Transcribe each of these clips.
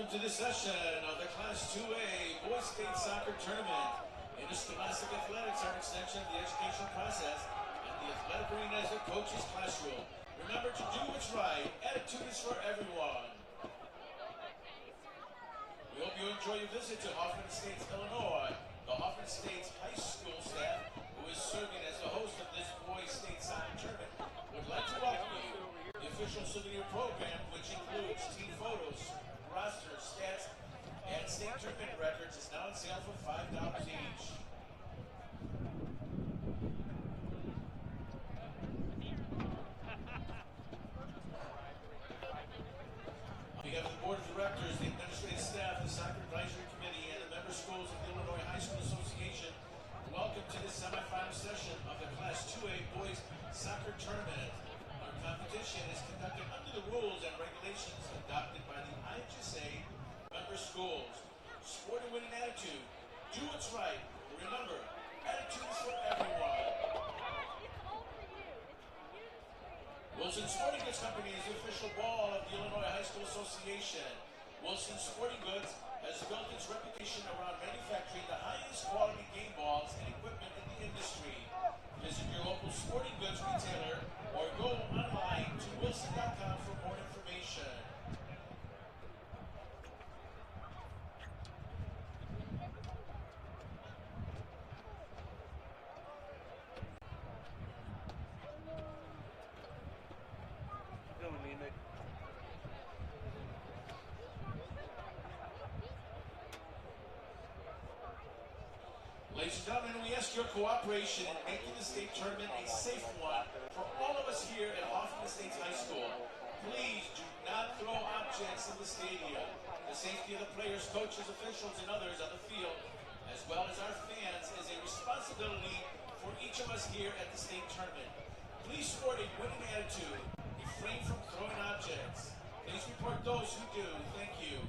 Welcome to this session of the Class 2A Boys State Soccer Tournament. Interscholastic athletics are an extension of the educational process, and the athletic arena is a coach's classroom. Remember to do what's right. Attitude is for everyone. We hope you enjoy your visit to Hoffman Estates, Illinois. The Hoffman Estates High School staff, who is serving as the host of this Boys State Soccer Tournament, would like to welcome you. The official souvenir program, which includes team photos, rosters, stats, and state tournament records, is now on sale for $5 each. On behalf of the Board of Directors, the administrative staff, the Soccer Advisory Committee, and the member schools of the Illinois High School Association, welcome to the semifinal session of the Class 2A Boys Soccer Tournament. Our competition is conducted under the rules and regulations adopted by the IHSA member schools. Sport and winning attitude. Do what's right. Remember, attitude is for everyone. Wilson Sporting Goods Company is the official ball of the Illinois High School Association. Wilson Sporting Goods has built its reputation around manufacturing the highest quality game balls and equipment in the industry. Visit your local sporting goods retailer or go online to wilson.com for more information. Ladies and gentlemen, we ask your cooperation in making the state tournament a safe one for all of us here at Hoffman Estates High School. Please do not throw objects in the stadium. The safety of the players, coaches, officials, and others on the field, as well as our fans, is a responsibility for each of us here at the state tournament. Please sport a winning attitude. Refrain from throwing objects. Please report those who do. Thank you.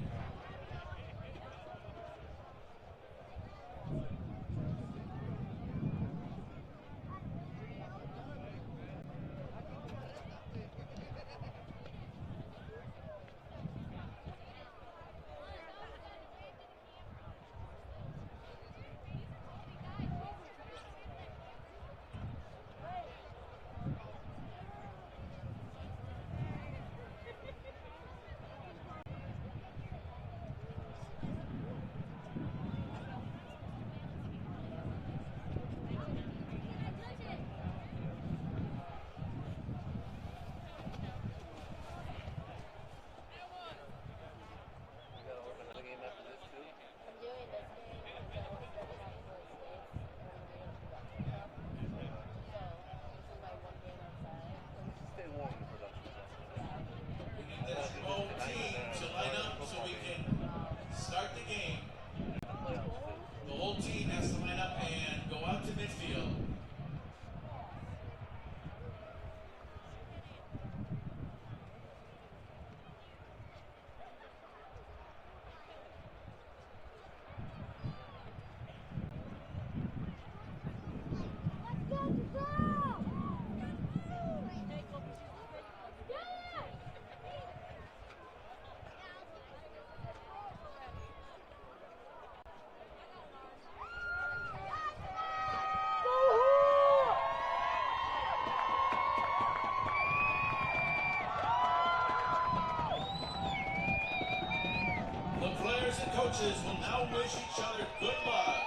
Coaches will now wish each other good luck.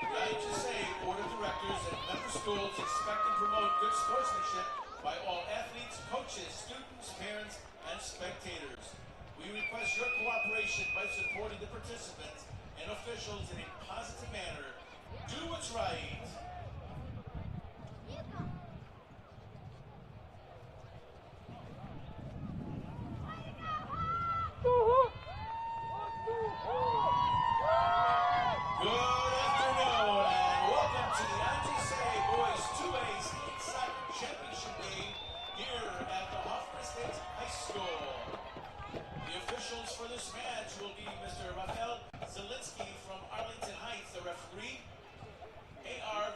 The IHSA Board of Directors and member schools expect and promote good sportsmanship by all athletes, coaches, students, parents, and spectators. We request your cooperation by supporting the participants and officials in a positive manner. Do what's right. For this match will be Mr. Rafael Zielinski from Arlington Heights, the referee. AR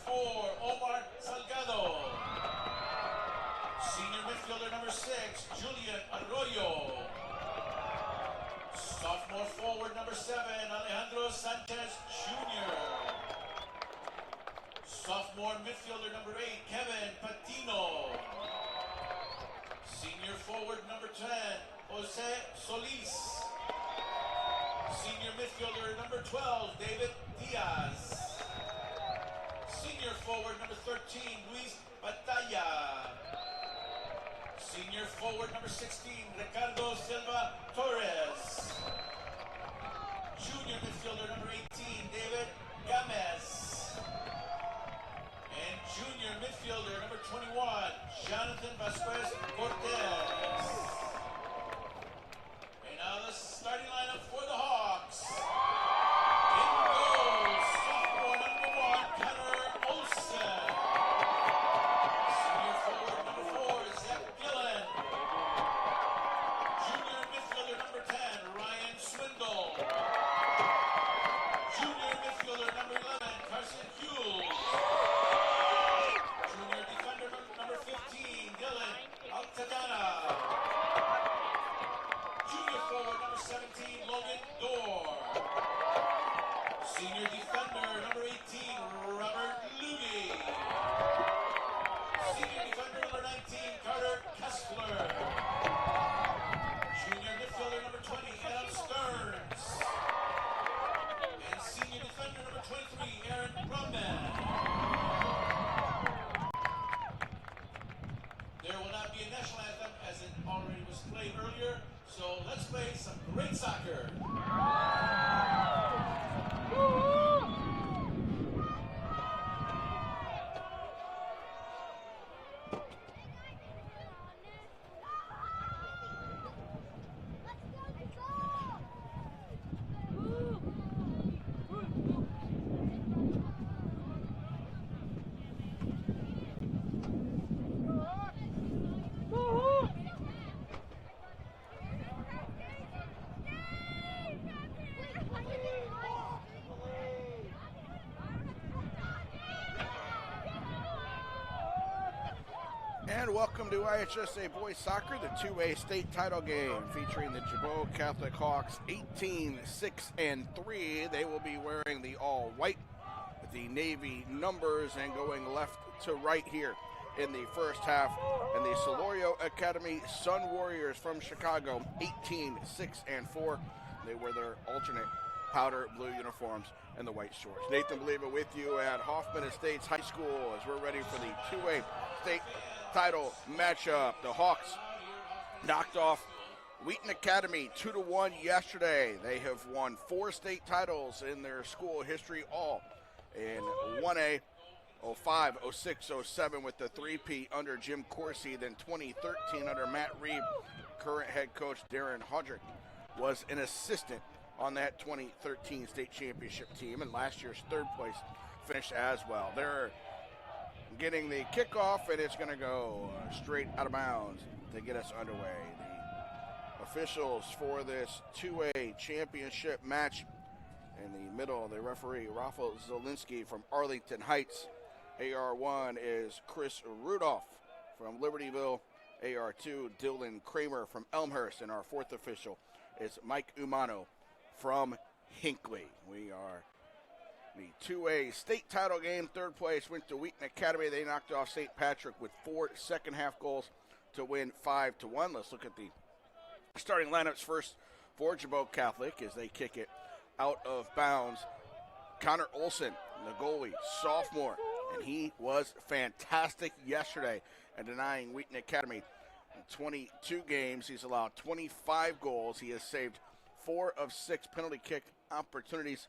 4, Omar Salgado. Senior midfielder number 6, Julian Arroyo. Sophomore forward number 7, Alejandro Sanchez Jr. Sophomore midfielder number 8, Kevin Patino. Senior forward number 10, Jose Solis. Senior midfielder number 12, David Diaz. Senior forward number 13, Luis Batalla. Senior forward number 16, Ricardo Silva Torres. Junior midfielder number 18, David Gamez. And junior midfielder number 21, Jonathan Vasquez Cortez. And now the starting lineup for the Hawks. In goal, sophomore number 1, Connor Olsen. Senior forward number 4, Zach Gillen. Junior midfielder number 10, Ryan Swindle. Junior midfielder number 11, Carson Hughes. Junior defender number 15, Dylan Altadana. Junior forward number 17, Logan Dorr. Senior defender number 18, Robert Luby. Senior defender number 19, Carter Kessler. Junior midfielder number 20, Adam Stearns. And senior defender number 23, Aaron Brumman. There will not be a national anthem as it already was played earlier, so let's play some great soccer. And welcome to IHSA Boys Soccer, the 2A state title game featuring the Gibault Catholic Hawks 18-6-3. They will be wearing the all-white with the navy numbers and going left to right here in the first half. And the Solorio Academy Sun Warriors from Chicago 18-6-4. They wear their alternate powder blue uniforms and the white shorts. Nathan Believer with you at Hoffman Estates High School as we're ready for the 2A state title matchup. The Hawks knocked off Wheaton Academy 2-1 yesterday. They have won 4 state titles in their school history, all in 1A, 05, 06, 07 with the 3P under Jim Coursey, then 2013 under Matt Reed. Current head coach Darren Hodrick was an assistant on that 2013 state championship team, and last year's third place finish as well. They're getting the kickoff, and it's going to go straight out of bounds to get us underway. The officials for this 2A championship match in the middle, the referee, Rafa Zielinski from Arlington Heights. AR1 is Chris Rudolph from Libertyville. AR2, Dylan Kramer from Elmhurst. And our fourth official is Mike Umano from Hinckley. We are the 2A state title game. Third place went to Wheaton Academy. They knocked off St. Patrick with 4 second-half goals to win 5-1. Let's look at the starting lineups first for Gibault Catholic as they kick it out of bounds. Connor Olsen, the goalie, sophomore, and he was fantastic yesterday at denying Wheaton Academy in 22 games. He's allowed 25 goals. He has saved 4 of 6 penalty kick opportunities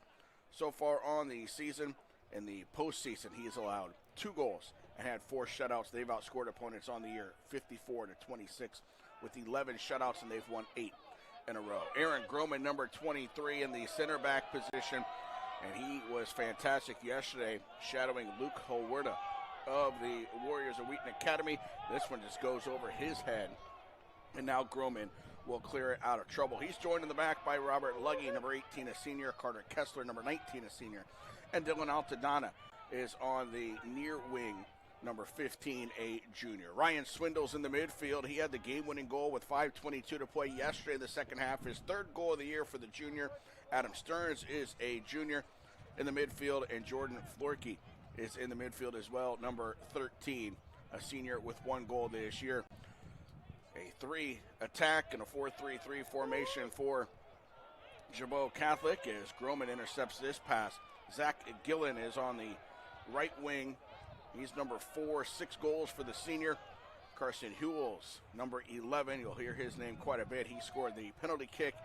so far on the season. In the postseason, he has allowed 2 goals and had 4 shutouts. They've outscored opponents on the year 54-26 with 11 shutouts, and they've won 8 in a row. Aaron Groman, number 23, in the center back position, and he was fantastic yesterday, shadowing Luke Huerta of the Warriors of Wheaton Academy. This one just goes over his head, and now Groman will clear it out of trouble. He's joined in the back by Robert Luggy, number 18, a senior, Carter Kessler, number 19, a senior, and Dylan Altadonna is on the near wing, number 15, a junior. Ryan Swindle's in the midfield. He had the game-winning goal with 5:22 to play yesterday in the second half. His third goal of the year for the junior. Adam Stearns is a junior in the midfield, and Jordan Florkey is in the midfield as well, number 13, a senior with 1 goal this year. A 3 attack and a 4-3-3 formation for Gibault Catholic as Groman intercepts this pass. Zach Gillen is on the right wing. He's number 4, 6 goals for the senior. Carson Hewells, number 11. You'll hear his name quite a bit. He scored the penalty kick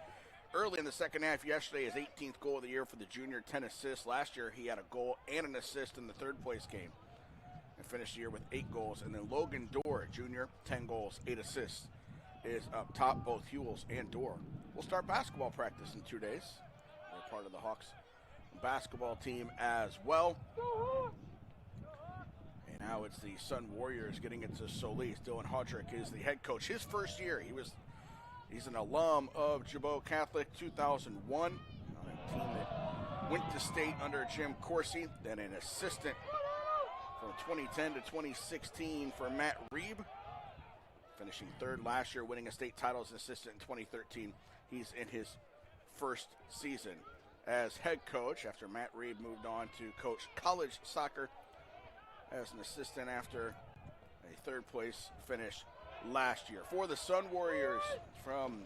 early in the second half yesterday, his 18th goal of the year for the junior, 10 assists. Last year, he had a goal and an assist in the third-place game and finished the year with 8 goals. And then Logan Dorr, junior, 10 goals, 8 assists, is up top, both Hewells and Dorr. We'll start basketball practice in 2 days. They're part of the Hawks basketball team as well. And now it's the Sun Warriors getting it to Solis. Dylan Hodrick is the head coach. His first year, he's an alum of Gibault Catholic, 2001, a team that went to state under Jim Corsi, then an assistant from 2010 to 2016 for Matt Reeb, finishing 3rd last year, winning a state title as an assistant in 2013. He's in his first season as head coach after Matt Reeb moved on to coach college soccer as an assistant after a 3rd place finish last year. For the Sun Warriors from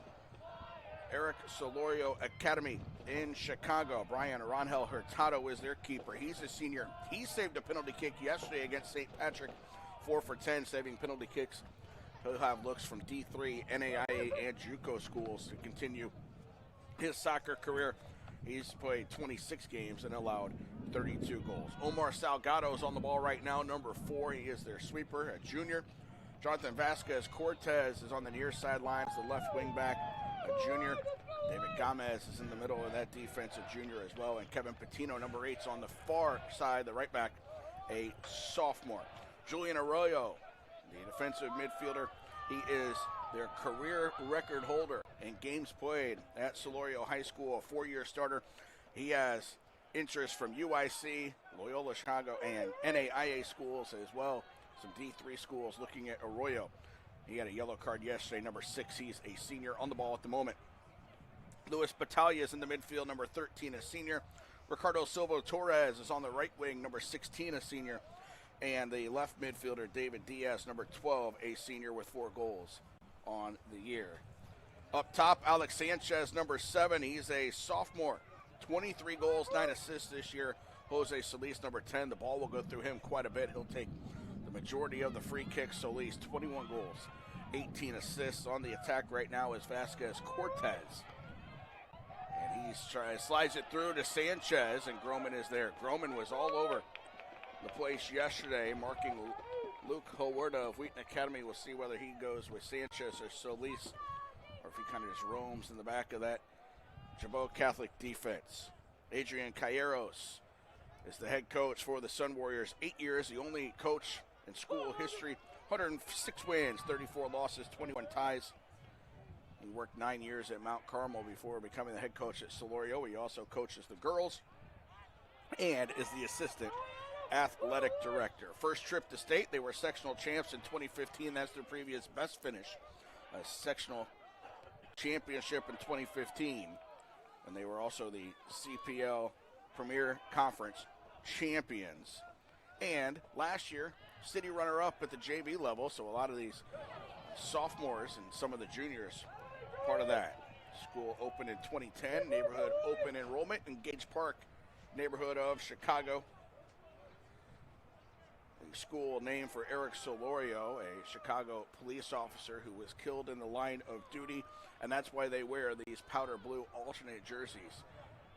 Eric Solorio Academy in Chicago, Brian Rangel Hurtado is their keeper. He's a senior. He saved a penalty kick yesterday against St. Patrick, 4 for 10, saving penalty kicks. He'll have looks from D3, NAIA, and JUCO schools to continue his soccer career. He's played 26 games and allowed 32 goals. Omar Salgado is on the ball right now, number 4. He is their sweeper, a junior. Jonathan Vasquez Cortez is on the near sidelines, the left wing back, a junior. David Gomez is in the middle of that defense, a junior as well. And Kevin Patino, number 8, is on the far side, the right back, a sophomore. Julian Arroyo, the defensive midfielder, he is their career record holder in games played at Solorio High School, a 4-year starter. He has interest from UIC, Loyola Chicago, and NAIA schools as well. Some D3 schools looking at Arroyo. He had a yellow card yesterday, number 6. He's a senior on the ball at the moment. Luis Battaglia is in the midfield, number 13, a senior. Ricardo Silva Torres is on the right wing, number 16, a senior. And the left midfielder, David Diaz, number 12, a senior with 4 goals on the year. Up top, Alex Sanchez, number 7. He's a sophomore. 23 goals, 9 assists this year. Jose Solis, number 10. The ball will go through him quite a bit. He'll take the majority of the free kicks. Solis, 21 goals, 18 assists. On the attack right now is Vasquez Cortez. And he slides it through to Sanchez, and Groman is there. Groman was all over the place yesterday, marking Luke Huerta of Wheaton Academy. We'll see whether he goes with Sanchez or Solis, or if he kind of just roams in the back of that Gibault Catholic defense. Adrian Calleros is the head coach for the Sun Warriors. 8 years, the only coach in school history. 106 wins, 34 losses, 21 ties. He worked 9 years at Mount Carmel before becoming the head coach at Solorio. He also coaches the girls and is the assistant athletic director. First trip to state, they were sectional champs in 2015. That's their previous best finish. A sectional championship in 2015. And they were also the CPL Premier Conference champions. And last year, city runner-up at the JV level, so a lot of these sophomores and some of the juniors part of that. School opened in 2010, neighborhood open enrollment in Gage Park, neighborhood of Chicago. A school named for Eric Solorio, a Chicago police officer who was killed in the line of duty, and that's why they wear these powder blue alternate jerseys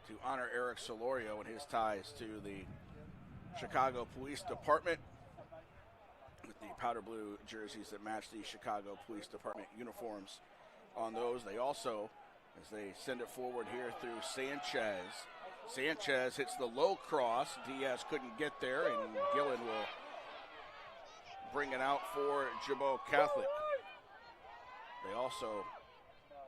to honor Eric Solorio and his ties to the Chicago Police Department, with the powder blue jerseys that match the Chicago Police Department uniforms on those. They also, as they send it forward here through Sanchez. Sanchez hits the low cross. Diaz couldn't get there, and Gillen will bring it out for Gibault Catholic. They also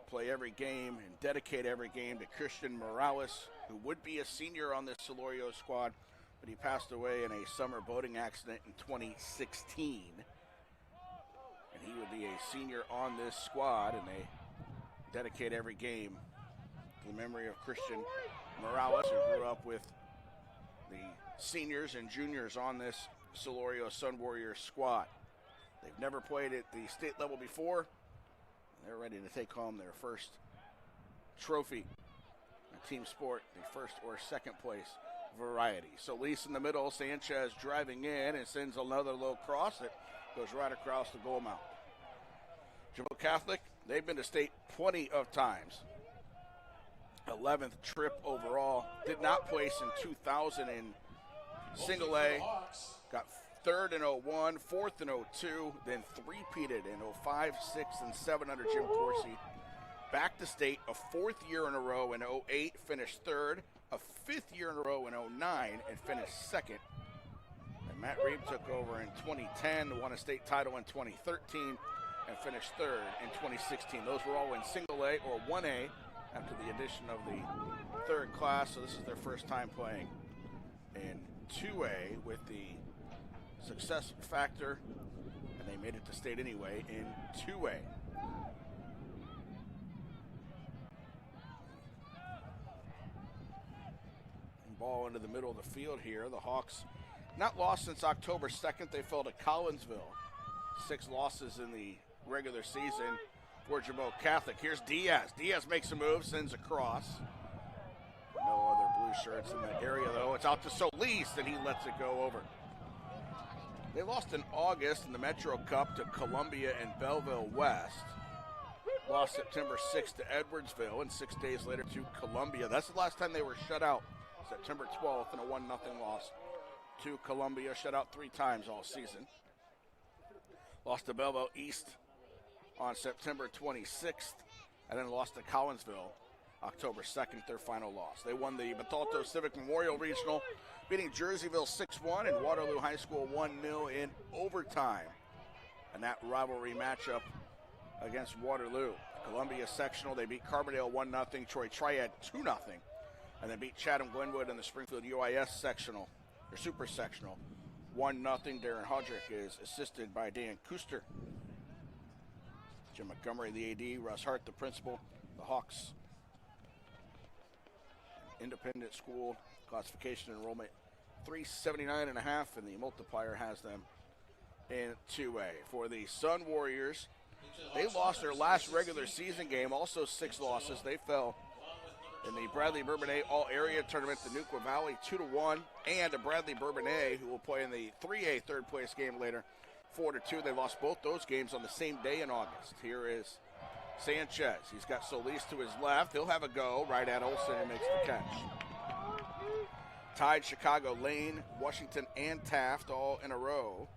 play every game and dedicate every game to Christian Morales, who would be a senior on this Solorio squad, but he passed away in a summer boating accident in 2016. And he would be a senior on this squad, and they dedicate every game to the memory of Christian Morales, who grew up with the seniors and juniors on this Solorio Sun Warriors squad. They've never played at the state level before. They're ready to take home their first trophy in team sport, the first or second place variety. Solis in the middle, Sanchez driving in and sends another low cross that goes right across the goal mount. Gibault Catholic, they've been to state plenty of times. 11th trip overall. Did not place in 2000 in single A. Got third in 01, fourth in 02, then three-peated in 05, 6, and 7 under Jim Corsi. Back to state a fourth year in a row in 08, finished third, a fifth year in a row in 09, and finished second. And Matt Reeb took over in 2010, won a state title in 2013, and finished third in 2016. Those were all in single A or 1A after the addition of the third class, so this is their first time playing in 2A with the success factor, and they made it to state anyway in 2A. Ball into the middle of the field here. The Hawks not lost since October 2nd. They fell to Collinsville. 6 losses in the regular season for Gibault Catholic. Here's Diaz. Diaz makes a move, sends a cross. No other blue shirts in that area, though. It's out to Solis, and he lets it go over. They lost in August in the Metro Cup to Columbia and Belleville West. Lost September 6th to Edwardsville, and 6 days later to Columbia. That's the last time they were shut out. September 12th in a 1-0 loss to Columbia. Shut out 3 times all season. Lost to Belleville East on September 26th, and then lost to Collinsville October 2nd, their final loss. They won the Bethalto Civic Memorial Regional, beating Jerseyville 6-1 and Waterloo High School 1-0 in overtime. And that rivalry matchup against Waterloo. Columbia sectional, they beat Carbondale 1-0, Troy Triad 2-0. And then beat Chatham Glenwood in the Springfield UIS sectional, or super sectional, 1-0. Darren Hodrick is assisted by Dan Kuster. Jim Montgomery, the AD, Russ Hart, the principal. The Hawks, independent school, classification enrollment 379.5, and the multiplier has them in 2A. For the Sun Warriors, they lost their last regular season game, also 6 losses. They fell in the Bradley Bourbonnais All-Area Tournament, the Neuqua Valley 2-1, and a Bradley Bourbonnais who will play in the 3A third-place game later, 4-2. They lost both those games on the same day in August. Here is Sanchez. He's got Solis to his left. He'll have a go right at Olsen and makes the catch. Tied Chicago, Lane, Washington, and Taft all in a row,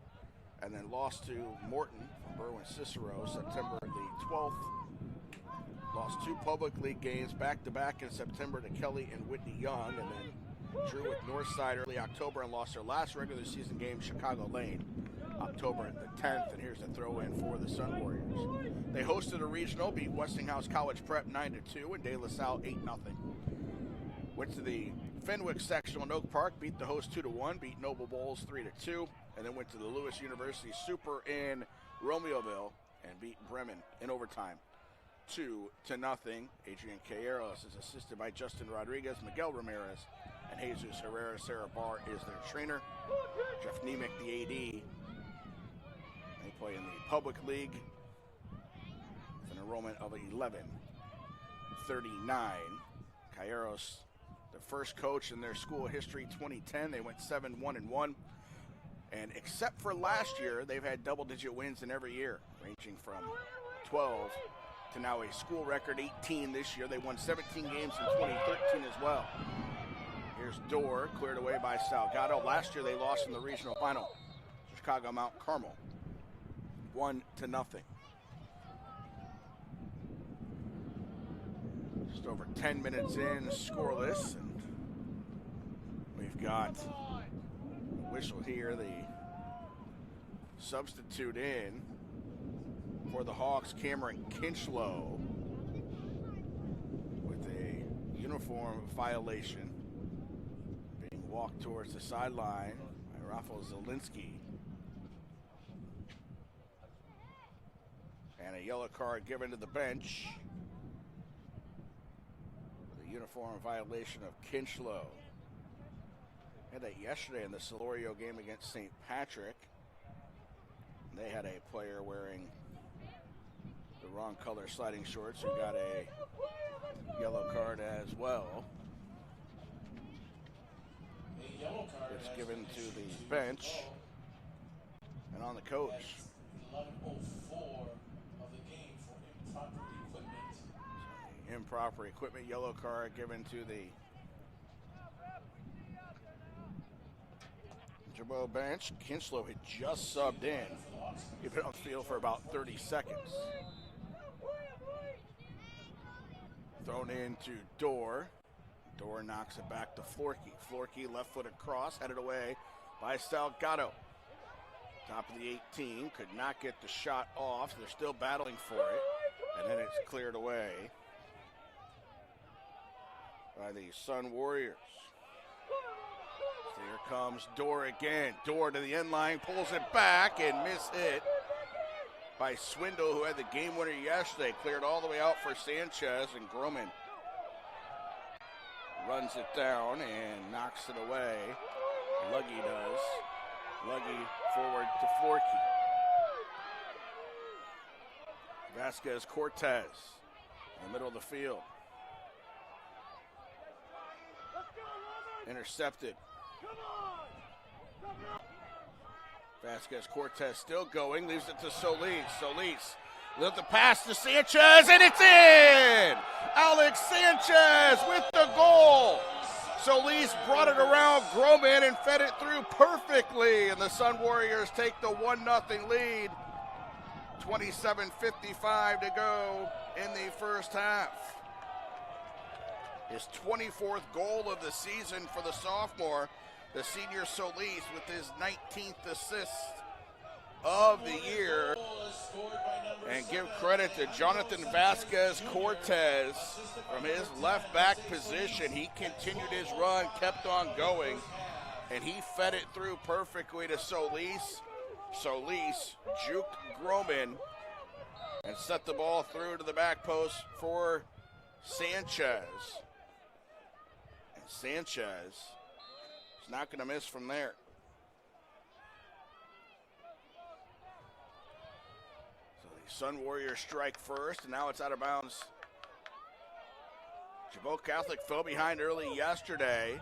and then lost to Morton from Berwyn-Cicero September the 12th. Lost 2 public league games back-to-back in September to Kelly and Whitney Young, and then drew with Northside early October and lost their last regular season game, Chicago Lane, October the 10th. And here's the throw-in for the Sun Warriors. They hosted a regional, beat Westinghouse College Prep 9-2, and De La Salle 8-0. Went to the Fenwick sectional in Oak Park, beat the host 2-1, beat Noble Bowls 3-2, and then went to the Lewis University Super in Romeoville and beat Bremen in overtime 2-0. Adrian Calleros is assisted by Justin Rodriguez, Miguel Ramirez, and Jesus Herrera. Sarah Barr is their trainer. Jeff Nemick, the AD. They play in the public league with an enrollment of 1139. Calleros, the first coach in their school history, 2010. They went 7-1-1. And except for last year, they've had double-digit wins in every year, ranging from 12 to now a school record 18 this year. They won 17 games in 2013 as well. Here's Dorr, cleared away by Salgado. Last year they lost in the regional final, Chicago Mount Carmel, 1-0. Just over 10 minutes in, scoreless, and we've got whistle here, the substitute in for the Hawks, Cameron Kinchlow, with a uniform violation being walk towards the sideline by Rafael Zielinski. And a yellow card given to the bench. The uniform violation of Kinchlow. Had that yesterday in the Solorio game against St. Patrick. They had a player wearing the wrong color sliding shorts who got a yellow card as well. It's given to the bench and on the coach. 11:04 of the game for improper equipment. So the improper equipment yellow card given to the Gibault bench. Kinchlow had just subbed in. He'd been on the field for about 30 seconds. Thrown into Dorr. Dorr knocks it back to Florkey. Florkey left foot across, headed away by Salgado. Top of the 18, could not get the shot off. They're still battling for it. And then it's cleared away by the Sun Warriors. So here comes Dorr again. Dorr to the end line, pulls it back and mishit by Swindle, who had the game winner yesterday. Cleared all the way out for Sanchez, and Groman runs it down and knocks it away. Luggy does. Luggy forward to Florkey. Vasquez Cortez in the middle of the field. Intercepted. Vasquez Cortez still going, leaves it to Solis. Solis left the pass to Sanchez, and it's in! Alex Sanchez with the goal. Solis brought it around Groman and fed it through perfectly, and the Sun Warriors take the 1-0 lead. 27:55 to go in the first half. His 24th goal of the season for the sophomore, the senior Solis, with his 19th assist of the year. And give credit to Jonathan Vasquez Cortez from his left back position. He continued his run, kept on going, and he fed it through perfectly to Solis. Solis juked Groman and set the ball through to the back post for Sanchez. And Sanchez is not going to miss from there. So the Sun Warriors strike first, and now it's out of bounds. Gibault Catholic fell behind early yesterday,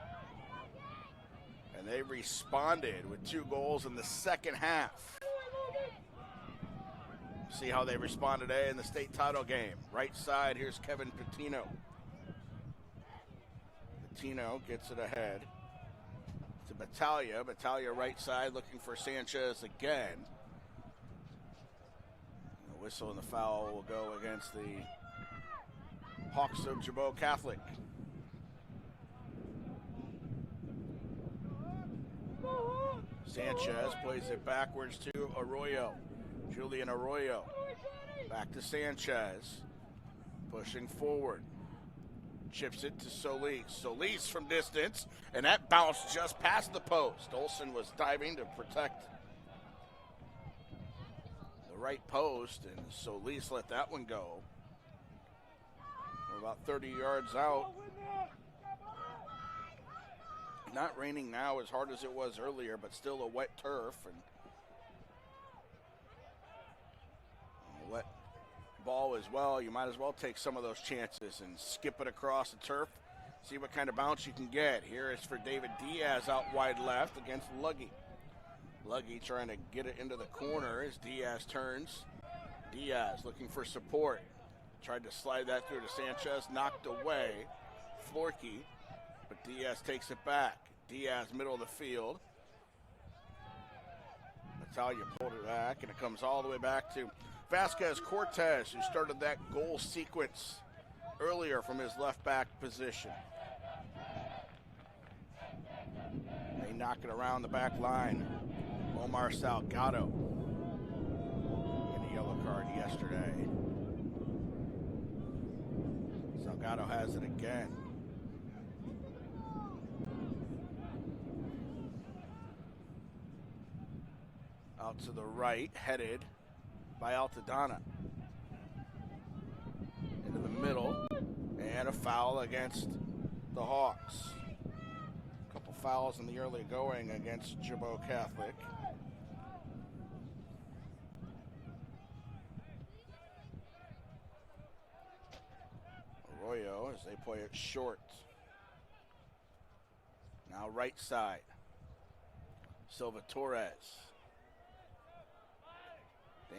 and they responded with 2 goals in the second half. See how they respond today in the state title game. Right side, here's Kevin Patino. Patino gets it ahead to Battaglia. Battaglia right side looking for Sanchez again. The whistle and the foul will go against the Hawks of Gibault Catholic. Sanchez plays it backwards to Arroyo. Julian Arroyo. Back to Sanchez. Pushing forward. Chips it to Solis. Solis from distance, and that bounced just past the post. Olsen was diving to protect the right post, and Solis let that one go. We're about 30 yards out. Not raining now as hard as it was earlier, but still a wet turf and a wet ball as well. You might as well take some of those chances and skip it across the turf. See what kind of bounce you can get. Here is for David Diaz out wide left against Luggy. Luggy trying to get it into the corner as Diaz turns. Diaz looking for support. Tried to slide that through to Sanchez, knocked away. Florkey, but Diaz takes it back. Diaz, middle of the field. Natalia pulled it back, and it comes all the way back to Vasquez Cortez, who started that goal sequence earlier from his left back position. They knock it around the back line. Omar Salgado in a yellow card yesterday. Salgado has it again. Out to the right, headed by Altadonna. Into the middle, and a foul against the Hawks. A couple fouls in the early going against Gibault Catholic. Arroyo as they play it short. Now right side. Silva Torres.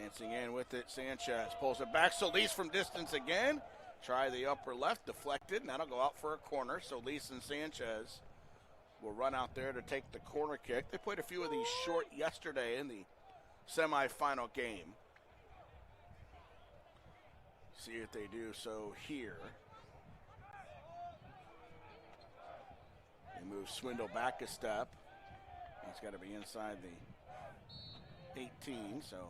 Dancing in with it, Sanchez pulls it back. Solis from distance again. Try the upper left, deflected, and that'll go out for a corner. Solis and Sanchez will run out there to take the corner kick. They played a few of these short yesterday in the semifinal game. See if they do so here. They move Swindle back a step. He's got to be inside the 18, so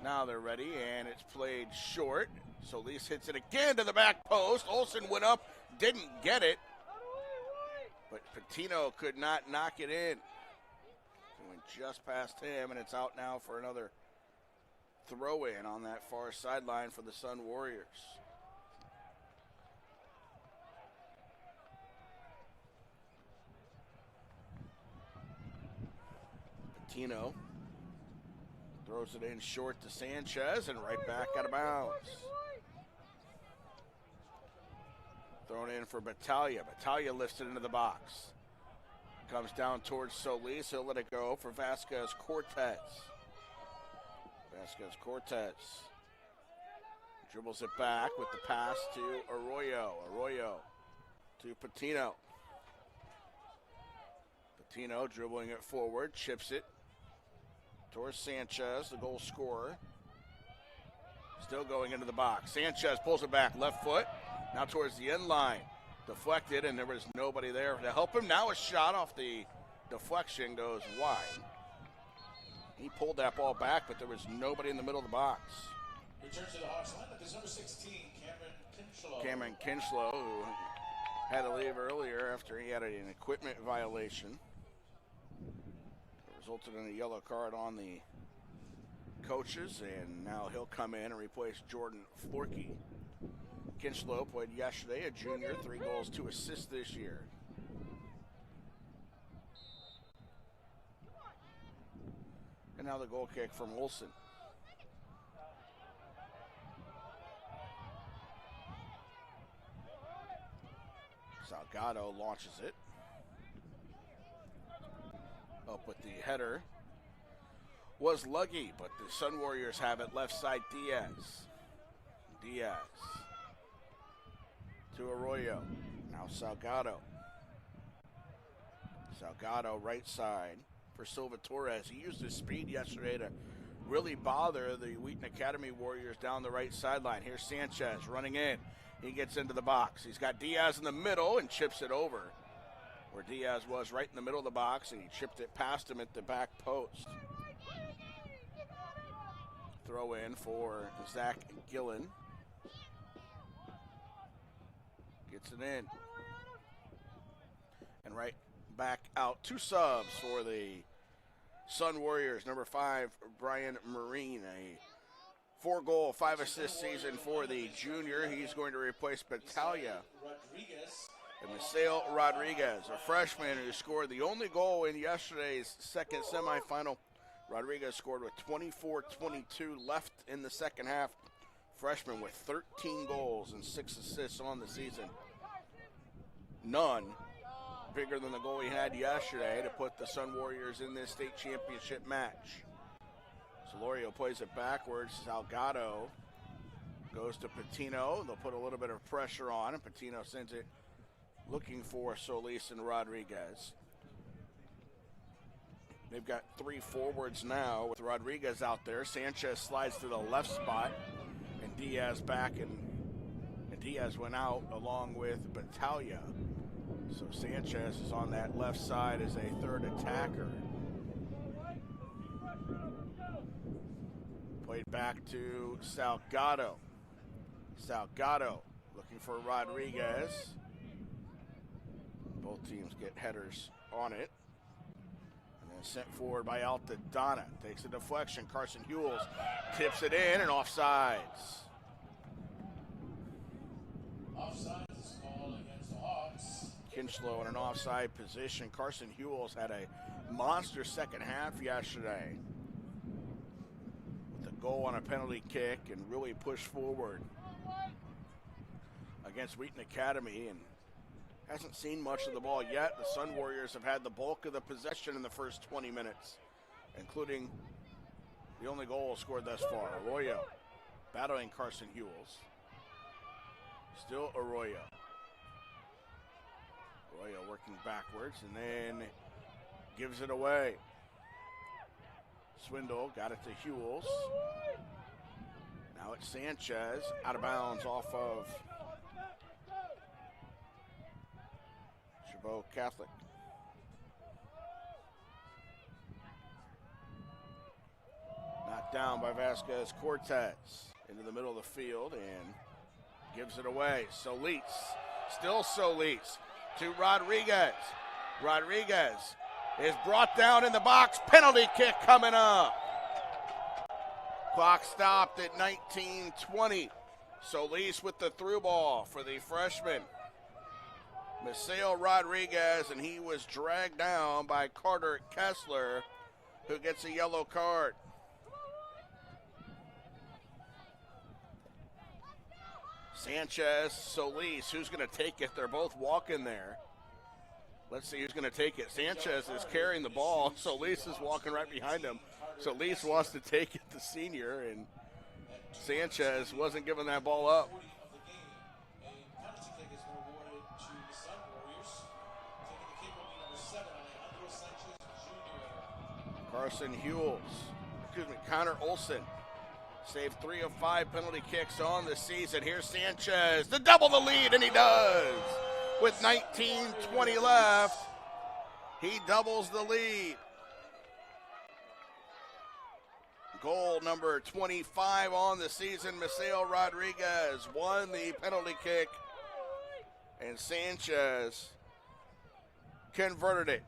now they're ready, and it's played short. Solis hits it again to the back post. Olsen went up, didn't get it, but Patino could not knock it in. It went just past him, and it's out now for another throw-in on that far sideline for the Sun Warriors. Patino throws it in short to Sanchez and right back out of bounds. Thrown in for Battaglia. Battaglia lifts it into the box. Comes down towards Solis. He'll let it go for Vasquez Cortez. Vasquez Cortez dribbles it back with the pass to Arroyo. Arroyo to Patino. Patino dribbling it forward, chips it towards Sanchez, the goal scorer. Still going into the box. Sanchez pulls it back, left foot, now towards the end line. Deflected, and there was nobody there to help him. Now a shot off the deflection goes wide. He pulled that ball back, but there was nobody in the middle of the box. Return to the Hawks lineup is number 16, Cameron Kinchlow. Cameron Kinchlow, who had to leave earlier after he had an equipment violation. It resulted in a yellow card on the coaches, and now he'll come in and replace Jordan Florkey. Kinchlow played yesterday, a junior, 3 goals, 2 assists this year. And now the goal kick from Olsen. Salgado launches it. Up with the header was Luggy, but the Sun Warriors have it left side. Diaz to Arroyo. Now Salgado. Salgado right side for Silva Torres. He used his speed yesterday to really bother the Wheaton Academy Warriors down the right sideline. Here's Sanchez running in. He gets into the box. He's got Diaz in the middle and chips it over where Diaz was, right in the middle of the box, and he chipped it past him at the back post. Throw in for Zach Gillen. Gets it in. And right back out. 2 subs for the Sun Warriors. Number 5, Brian Marine, a 4-goal, 5-assist season for the junior. He's going to replace Battaglia. And Maceo Rodriguez, a freshman who scored the only goal in yesterday's second semifinal. Rodriguez scored with 24-22 left in the second half. Freshman with 13 goals and 6 assists on the season. None bigger than the goal he had yesterday to put the Sun Warriors in this state championship match. Solorio plays it backwards. Salgado goes to Patino. They'll put a little bit of pressure on, and Patino sends it looking for Solis and Rodriguez. They've got 3 forwards now with Rodriguez out there. Sanchez slides to the left spot, and Diaz back, and Diaz went out along with Battaglia. So Sanchez is on that left side as a third attacker. Played back to Salgado. Salgado looking for Rodriguez. Both teams get headers on it. And And sent forward by Altadonna. Takes a deflection. Carson Hewells tips it in and offsides. Offsides is called against the Hawks. Kinchlow in an offside position. Carson Hewells had a monster second half yesterday with a goal on a penalty kick and really pushed forward against Wheaton Academy and hasn't seen much of the ball yet. The Sun Warriors have had the bulk of the possession in the first 20 minutes, including the only goal scored thus far. Arroyo battling Carson Hewells. Still Arroyo. Arroyo working backwards and then gives it away. Swindle got it to Hewells. Now it's Sanchez out of bounds off of Gibault Catholic. Knocked down by Vasquez Cortez into the middle of the field and gives it away. Solis, still Solis to Rodriguez. Rodriguez is brought down in the box. Penalty kick coming up. Clock stopped at 19:20. Solis with the through ball for the freshman. Misael Rodriguez, and he was dragged down by Carter Kessler, who gets a yellow card. Sanchez, Solis, who's going to take it? They're both walking there. Let's see who's going to take it. Sanchez is carrying the ball. Solis is walking right behind him. Solis wants to take it, the senior, and Sanchez wasn't giving that ball up. Carson Hewells, Connor Olson saved 3 of 5 penalty kicks on the season. Here's Sanchez to double the lead, and he does. With 19:20 left, he doubles the lead. Goal number 25 on the season. Misael Rodriguez won the penalty kick, and Sanchez converted it.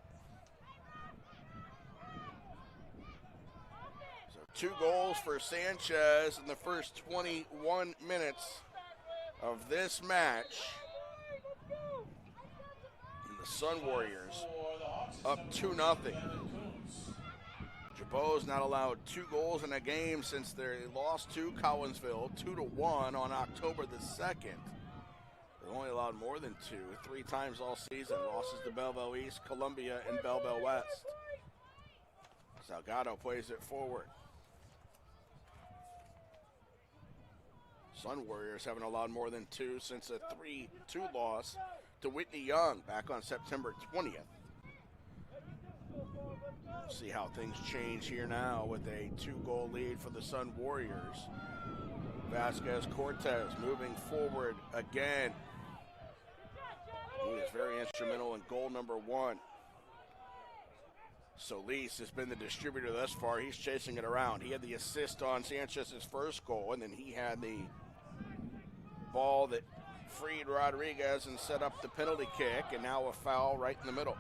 2 goals for Sanchez in the first 21 minutes of this match. And the Sun Warriors up 2-0. Gibault's not allowed 2 goals in a game since they lost to Collinsville 2-1 on October the 2nd. They've only allowed more than 2, 3 times all season. Losses to Belleville East, Columbia, and Belleville West. Salgado plays it forward. Sun Warriors haven't allowed more than 2 since a 3-2 loss to Whitney Young back on September 20th. We'll see how things change here now with a 2-goal lead for the Sun Warriors. Vasquez Cortez moving forward again. He is very instrumental in goal number 1. Solis has been the distributor thus far. He's chasing it around. He had the assist on Sanchez's first goal, and then he had the ball that freed Rodriguez and set up the penalty kick, and now a foul right in the middle.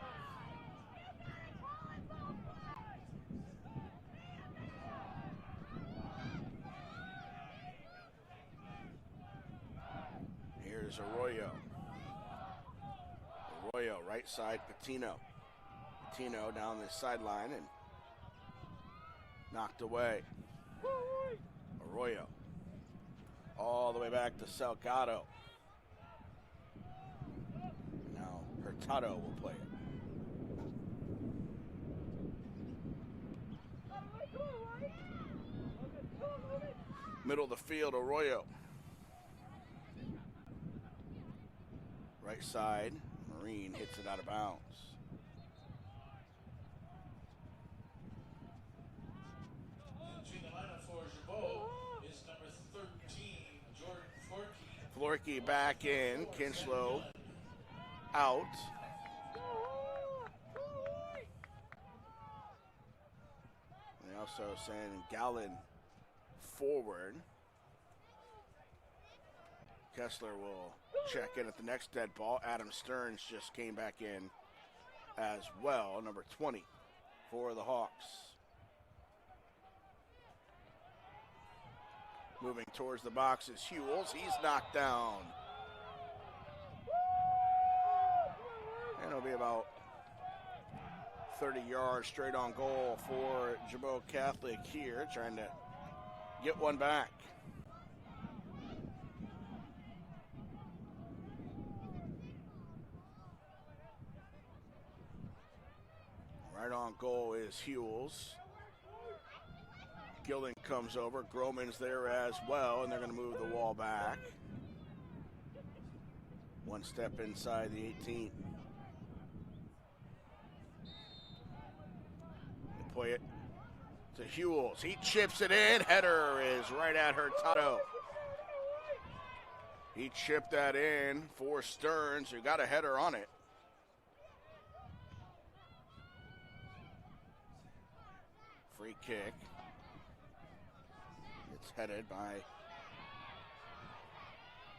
Here's Arroyo. Arroyo, right side, Patino. Patino down the sideline and knocked away. Arroyo. All the way back to Salgado. Now Hurtado will play it. Middle of the field, Arroyo. Right side, Marine hits it out of bounds. Florkey back in, Kinchlow out. They also send Gallon forward. Kessler will check in at the next dead ball. Adam Stearns just came back in as well, number 20 for the Hawks. Moving towards the box is Hewells. He's knocked down. And it'll be about 30 yards straight on goal for Gibault Catholic here, trying to get one back. Right on goal is Hewells. Gillen comes over. Groman's there as well, and they're going to move the wall back. One step inside the 18. They play it to Hewells. He chips it in. Header is right at Hurtado. He chipped that in for Stearns, who got a header on it. Free kick. It's headed by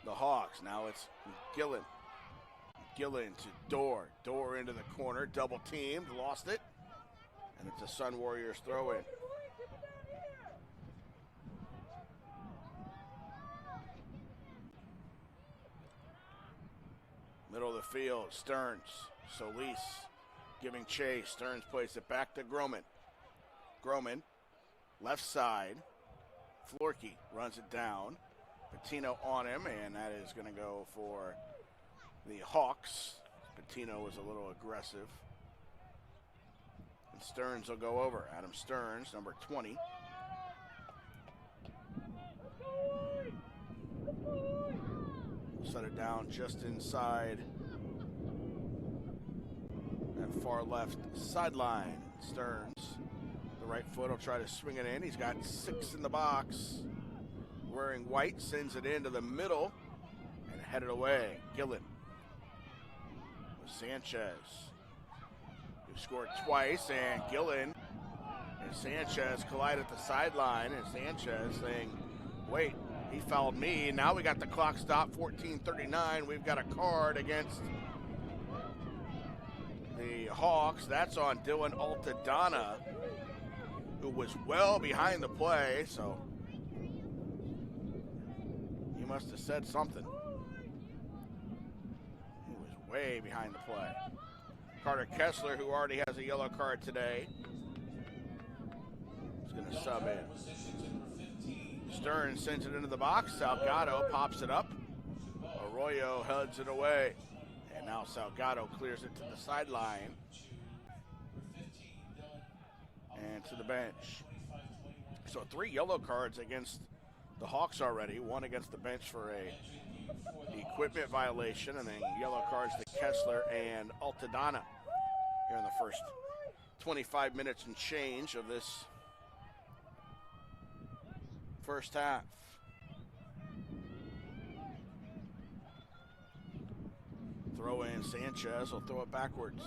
the Hawks. Now it's Gillen. Gillen to Dorr. Dorr into the corner. Double teamed. Lost it. And it's a Sun Warriors throw in. Middle of the field. Stearns. Solis giving chase. Stearns plays it back to Groman. Groman, left side. Florkey runs it down. Patino on him, and that is going to go for the Hawks. Patino was a little aggressive. And Stearns will go over. Adam Stearns, number 20. Set it down just inside that far left sideline. Stearns, the right foot, will try to swing it in. He's got 6 in the box. Wearing white, sends it into the middle and headed away. Gillen with Sanchez, who scored twice, and Gillen and Sanchez collide at the sideline, and Sanchez saying, wait, he fouled me. Now we got the clock stopped, 14:39. We've got a card against the Hawks. That's on Dylan Altadonna, who was well behind the play, so he must have said something. He was way behind the play. Carter Kessler, who already has a yellow card today, is going to sub in. Stearns sends it into the box. Salgado pops it up. Arroyo heads it away. And now Salgado clears it to the sideline and to the bench. So 3 yellow cards against the Hawks already. 1 against the bench for a equipment violation, and then yellow cards to Kessler and Altadonna here in the first 25 minutes and change of this first half. Throw in Sanchez, will throw it backwards.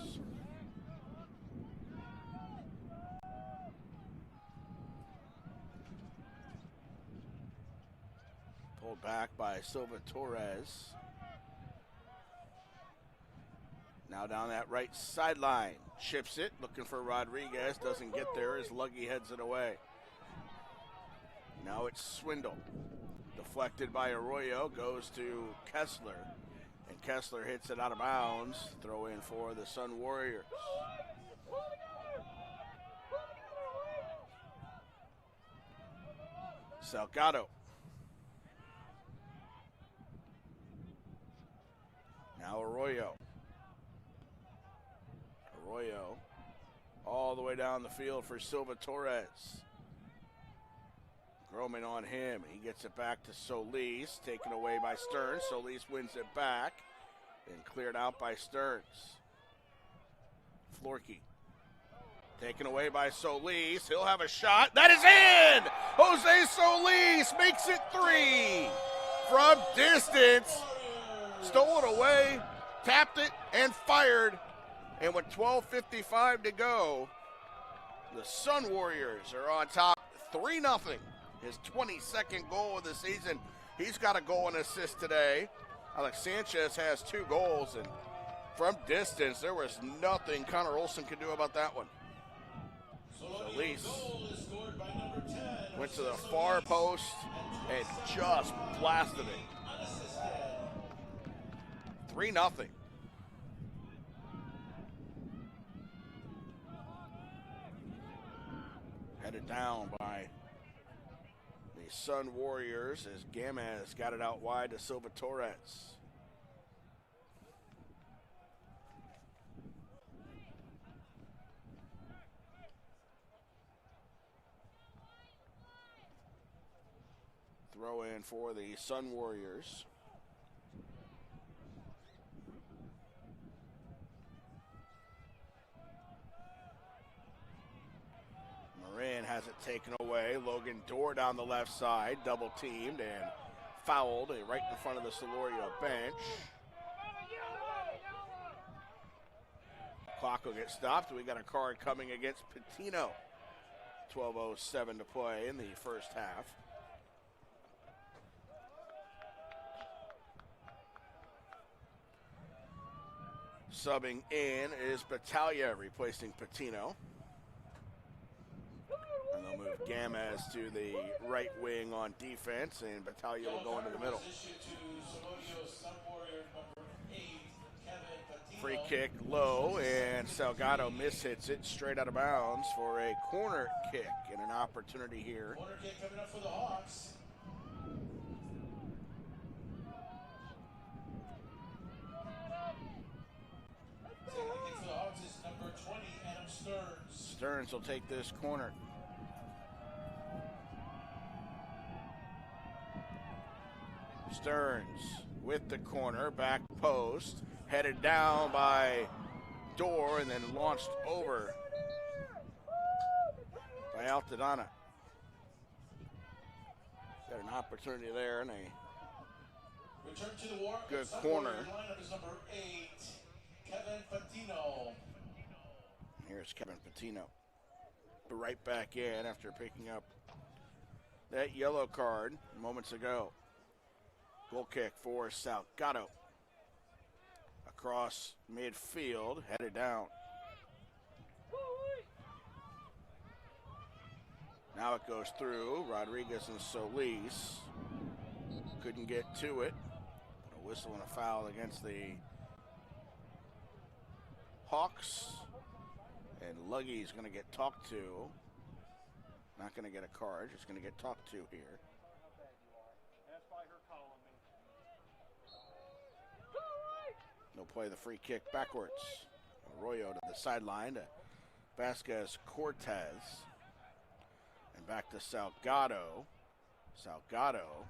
Pulled back by Silva Torres. Now down that right sideline. Chips it, looking for Rodriguez. Doesn't get there as Luggy heads it away. Now it's Swindle. Deflected by Arroyo. Goes to Kessler. And Kessler hits it out of bounds. Throw in for the Sun Warriors. Salgado. Now Arroyo. Arroyo all the way down the field for Silva Torres. Groman on him. He gets it back to Solis. Taken away by Stearns. Solis wins it back and cleared out by Stearns. Florkey. Taken away by Solis. He'll have a shot. That is in! Jose Solis makes it 3 from distance. Stole it away, tapped it, and fired. And with 12:55 to go, the Sun Warriors are on top 3-0. His 22nd goal of the season. He's got a goal and assist today. Alex Sanchez has 2 goals, and from distance, there was nothing Connor Olson could do about that one. Solis goal is scored by number 10. went to the far post and just blasted it. Unassisted. 3-0. Headed down by the Sun Warriors as Gamez got it out wide to Silva Torres. Throw in for the Sun Warriors. Marin has it taken away. Logan Dorr down the left side, double teamed and fouled right in front of the Solorio bench. Clock will get stopped. We got a card coming against Patino. 12:07 to play in the first half. Subbing in is Battaglia, replacing Patino. And they'll move Gamez to the right wing on defense, and Battaglia will go into the middle. Free kick low, and Salgado mishits it straight out of bounds for a corner kick, and an opportunity here. Corner kick coming up for the Hawks. Taking the kick for the Hawks is number 20, Adam Stearns. Stearns will take this corner. Stearns with the corner, back post, headed down by Dorr and then launched over by Altadonna. Got an opportunity there and a Return to the war. good corner. Lineup is number 8, Kevin Patino. Here's Kevin Patino. Right back in after picking up that yellow card moments ago. Goal kick for Salgado. Across midfield, headed down. Now it goes through. Rodriguez and Solis couldn't get to it. A whistle and a foul against the Hawks. And Luggy's going to get talked to. Not going to get a card, just going to get talked to here. They'll play the free kick backwards. Arroyo to the sideline to Vasquez Cortez. And back to Salgado. Salgado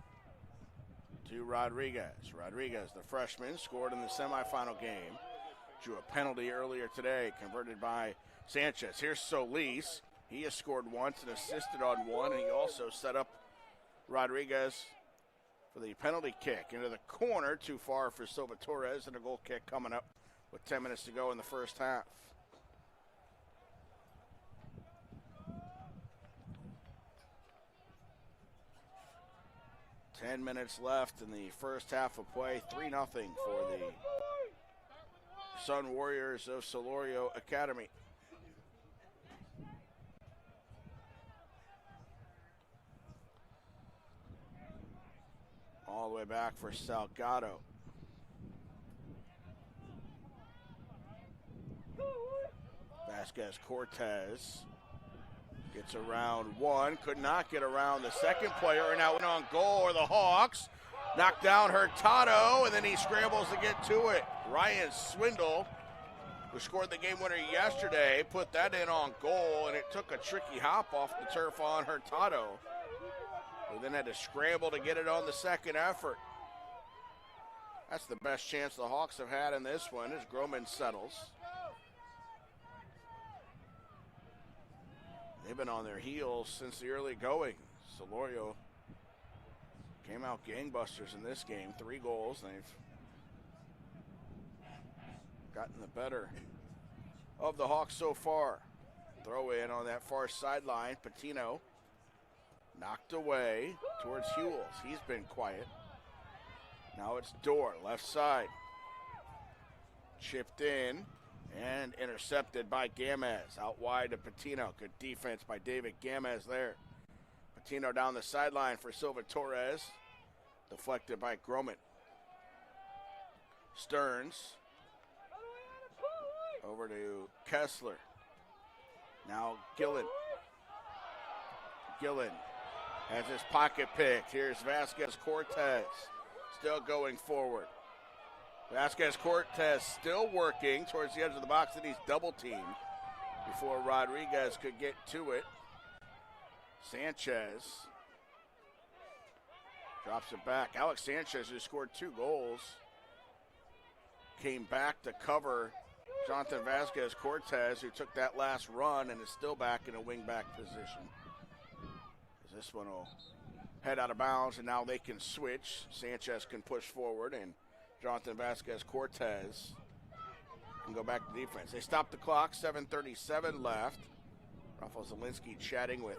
to Rodriguez. Rodriguez, the freshman, scored in the semifinal game. Drew a penalty earlier today, converted by Sanchez. Here's Solis. He has scored once and assisted on one, and he also set up Rodriguez for the penalty kick into the corner, too far for Silva Torres, and a goal kick coming up with 10 minutes to go in the first half. Ten minutes left in the first half of play. 3-0 for the Sun Warriors of Solorio Academy. All the way back for Salgado. Vasquez Cortez gets around one, could not get around the second player, and now in on goal are the Hawks. Knocked down Hurtado, and then he scrambles to get to it. Ryan Swindle, who scored the game winner yesterday, put that in on goal, and it took a tricky hop off the turf on Hurtado, who then had to scramble to get it on the second effort. That's the best chance the Hawks have had in this one as Groman settles. They've been on their heels since the early going. Solorio came out gangbusters in this game. 3 goals. They've gotten the better of the Hawks so far. Throw in on that far sideline. Patino knocked away towards Hewells. He's been quiet. Now it's Dorr, left side. Chipped in, And intercepted by Gamez. Out wide to Patino. Good defense by David Gamez there. Patino down the sideline for Silva Torres. Deflected by Groman. Stearns. Over to Kessler. Now Gillen. Gillen has his pocket picked. Here's Vasquez Cortez. Still going forward. Vasquez Cortez still working towards the edge of the box, and he's double teamed before Rodriguez could get to it. Sanchez drops it back. Alex Sanchez, who scored 2 goals, came back to cover Jonathan Vasquez Cortez, who took that last run and is still back in a wing-back position. This one will head out of bounds, and now they can switch. Sanchez can push forward, and Jonathan Vasquez Cortez can go back to defense. They stopped the clock, 7:37 left. Rafael Zielinski chatting with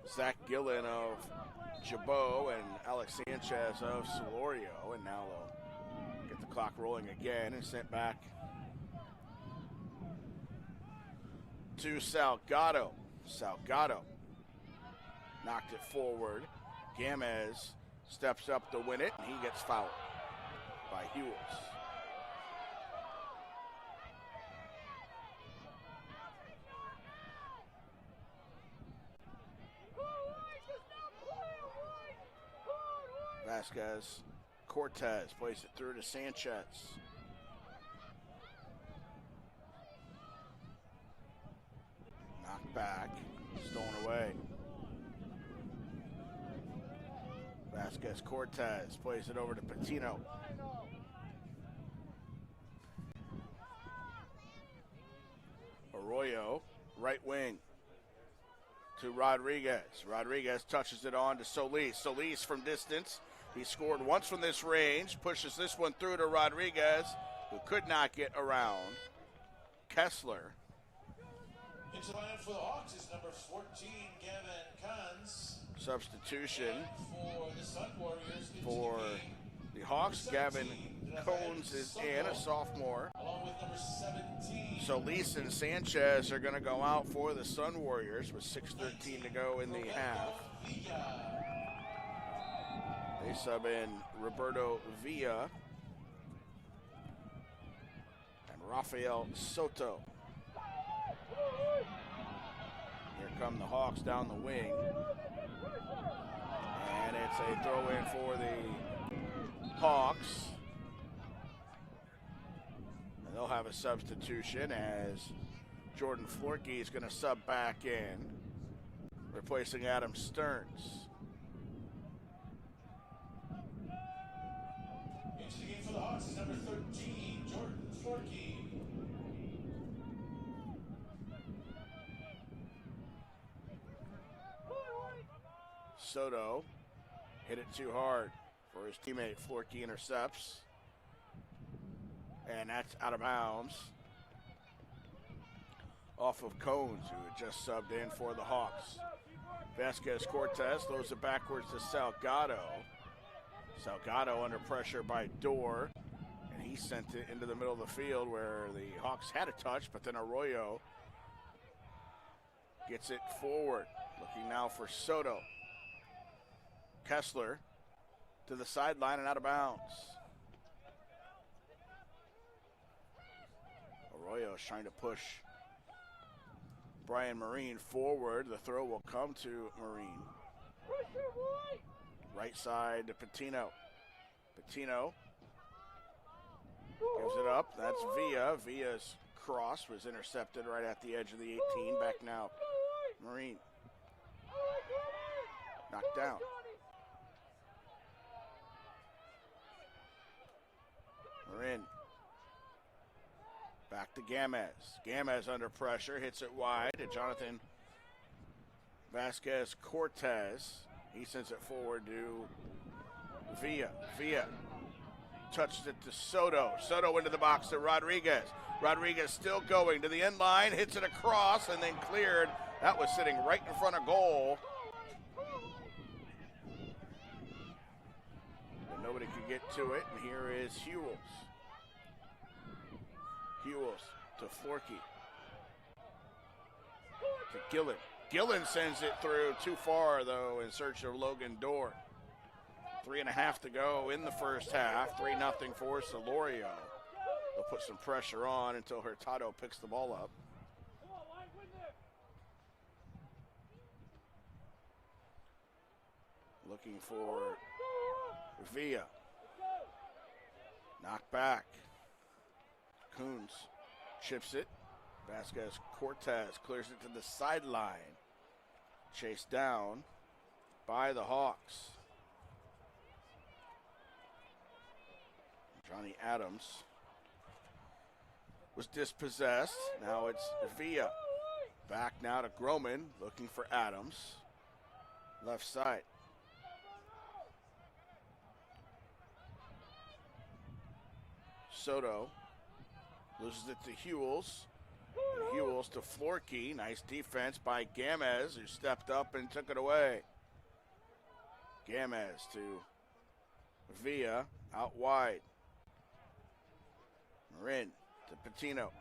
Zach Gillen of Gibault and Alex Sanchez of Solorio, and now they'll get the clock rolling again and sent back to Salgado. Salgado knocked it forward. Gamez steps up to win it, and he gets fouled by Hewells. Vasquez Cortez plays it through to Sanchez. Knocked back, stolen away. Vasquez Cortez plays it over to Patino. Arroyo, right wing to Rodriguez. Rodriguez touches it on to Solis. Solis from distance. He scored once from this range, pushes this one through to Rodriguez, who could not get around Kessler. Into line for the Hawks is number 14, Gavin Kahns. Substitution for the Sun Warriors for the Hawks. Gavin Cones is in, a sophomore. Along with number 17. Solis and Sanchez are going to go out for the Sun Warriors with 6:13 to go in the half. They sub in Roberto Villa and Rafael Soto. Here come the Hawks down the wing. And it's a throw in for the Hawks. And they'll have a substitution as Jordan Florkey is going to sub back in, replacing Adam Stearns. Into the game for the Hawks is number 13, Jordan Florkey. Soto hit it too hard for his teammate. Florkey intercepts. And that's out of bounds. Off of Cones, who had just subbed in for the Hawks. Vasquez Cortez throws it backwards to Salgado. Salgado under pressure by Dorr. And he sent it into the middle of the field where the Hawks had a touch, but then Arroyo gets it forward. Looking now for Soto. Kessler to the sideline and out of bounds. Arroyo is trying to push Brian Marine forward. The throw will come to Marine. Right side to Patino. Patino gives it up. That's Villa. Villa's cross was intercepted right at the edge of the 18. Back now, Marine. Knocked down. Marin. Back to Gamez. Gamez under pressure, hits it wide to Jonathan Vasquez Cortez. He sends it forward to Villa. Villa touches it to Soto. Soto into the box to Rodriguez. Rodriguez still going to the end line, hits it across and then cleared. That was sitting right in front of goal. But nobody could get to it, and here is Hewells. Hewells to Florkey. To Gillen. Gillen sends it through too far, though, in search of Logan Dorr. 3.5 to go in the first half. 3-0 for Solorio. They'll put some pressure on until Hurtado picks the ball up. Looking for Villa. Knock back. Coons chips it. Vasquez Cortez clears it to the sideline. Chased down by the Hawks. Johnny Adams was dispossessed. Now it's Villa. Back now to Groman, looking for Adams. Left side. Soto loses it to Hewells. And Hewells to Florkey. Nice defense by Gamez, who stepped up and took it away. Gamez to Villa, out wide. Marin to Patino.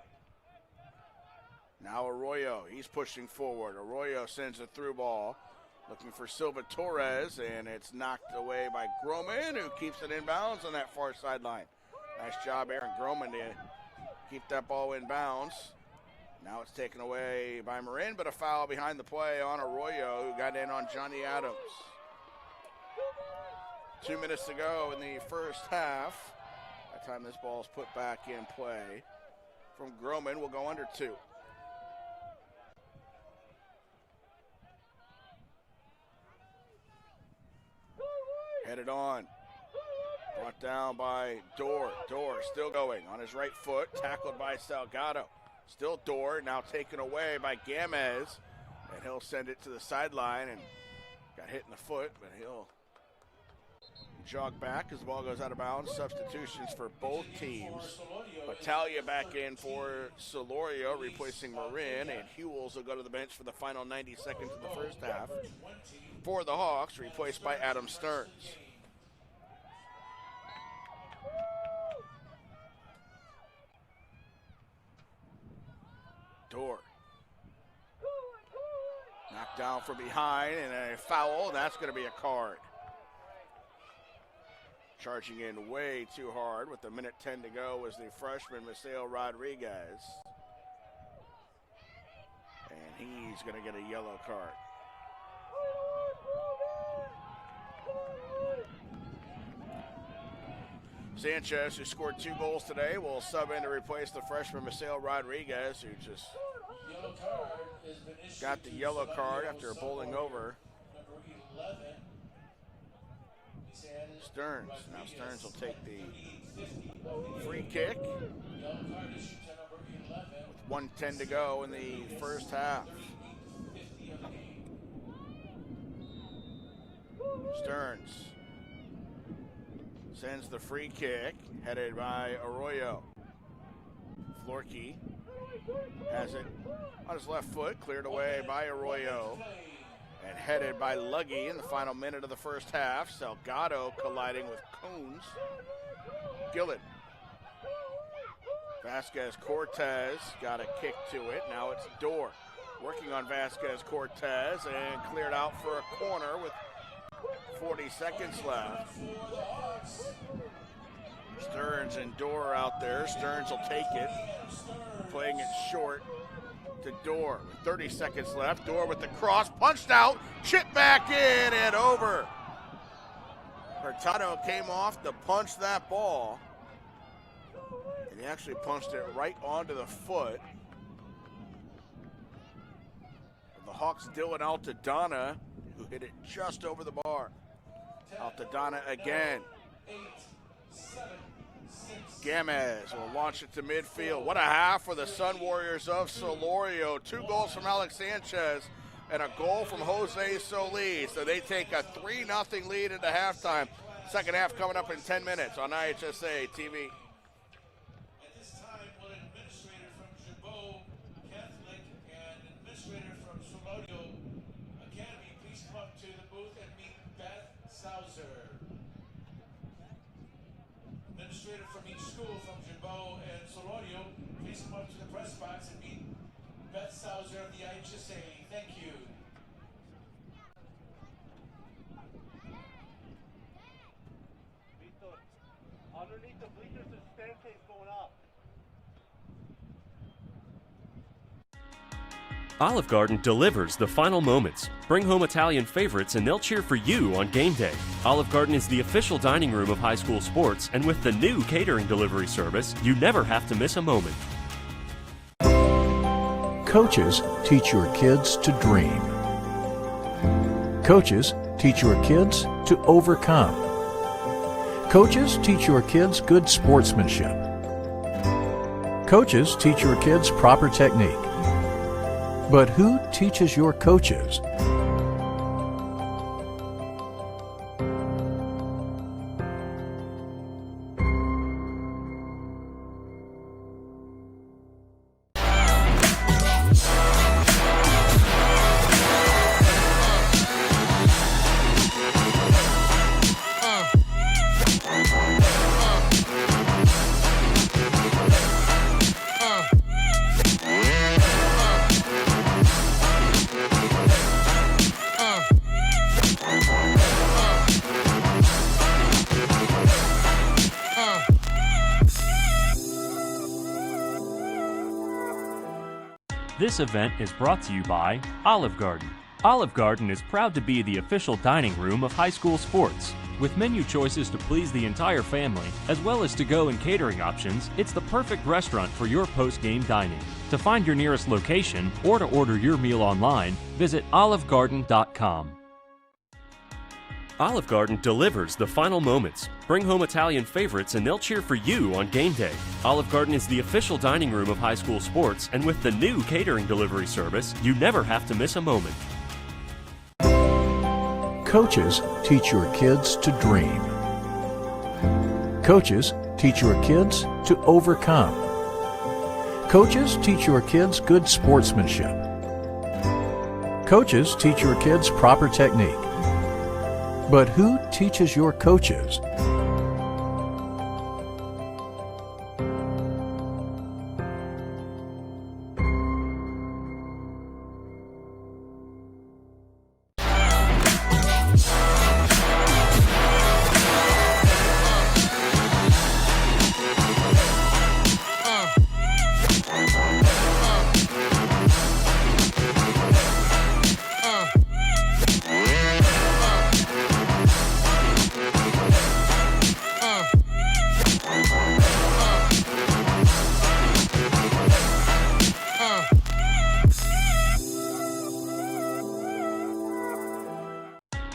Now Arroyo, he's pushing forward. Arroyo sends a through ball, looking for Silva Torres, and it's knocked away by Groman, who keeps it in bounds on that far sideline. Nice job, Aaron Groman, to keep that ball in bounds. Now it's taken away by Marin, but a foul behind the play on Arroyo, who got in on Johnny Adams. 2 minutes to go in the first half. By the time this ball is put back in play from Groman, we'll go under 2. Headed on. Brought down by Dorr. Dorr still going on his right foot. Tackled by Salgado. Still Dorr, now taken away by Gamez. And he'll send it to the sideline and got hit in the foot, but he'll jog back as the ball goes out of bounds. Substitutions for both teams. Battaglia back in for Solorio, replacing Marin, and Hewells will go to the bench for the final 90 seconds of the first half. For the Hawks, replaced by Adam Stearns. Dorr. Knocked down from behind and a foul. That's going to be a card. Charging in way too hard with 1:10 to go was the freshman Maceo Rodriguez. And he's going to get a yellow card. Sanchez, who scored 2 goals today, will sub in to replace the freshman Maceo Rodriguez, who just got the yellow card after bowling over Stearns. Now Stearns will take the free kick with 1:10 to go in the first half. Stearns sends the free kick, headed by Arroyo. Florkey has it on his left foot, cleared away by Arroyo, and headed by Luggy in the final minute of the first half. Salgado colliding with Coons. Gillen. Vasquez Cortez got a kick to it. Now it's Dorr working on Vasquez Cortez and cleared out for a corner with 40 seconds left. Stearns and Dorr out there. Stearns will take it, playing it short to Dorr with 30 seconds left. Dorr with the cross, punched out, chipped back in and over. Hurtado came off to punch that ball, and he actually punched it right onto the foot of the Hawks' Dylan Altadonna, who hit it just over the bar. Altadonna again. Gamez will launch it to midfield. What a half for the Sun Warriors of Solorio. 2 goals from Alex Sanchez and a goal from Jose Solis. So they take a 3-0 lead into halftime. Second half coming up in 10 minutes on IHSA TV. At this time, will an administrator from Gibault Catholic and an administrator from Solorio Academy please come up to the booth and meet Beth Sauser. Administrator from each school from Gibault and Solorio, please please come up to the press box and meet Beth Sauser of the IHSA. Thank you. Underneath the bleachers, there's a staircase going up. Olive Garden delivers the final moments. Bring home Italian favorites and they'll cheer for you on game day. Olive Garden is the official dining room of high school sports, and with the new catering delivery service, you never have to miss a moment. Coaches teach your kids to dream. Coaches teach your kids to overcome. Coaches teach your kids good sportsmanship. Coaches teach your kids proper technique. But who teaches your coaches? This event is brought to you by Olive Garden. Olive Garden is proud to be the official dining room of high school sports. With menu choices to please the entire family, as well as to-go and catering options, it's the perfect restaurant for your post-game dining. To find your nearest location or to order your meal online, visit olivegarden.com. Olive Garden delivers the final moments. Bring home Italian favorites and they'll cheer for you on game day. Olive Garden is the official dining room of high school sports, and with the new catering delivery service, you never have to miss a moment. Coaches teach your kids to dream. Coaches teach your kids to overcome. Coaches teach your kids good sportsmanship. Coaches teach your kids proper technique. But who teaches your coaches?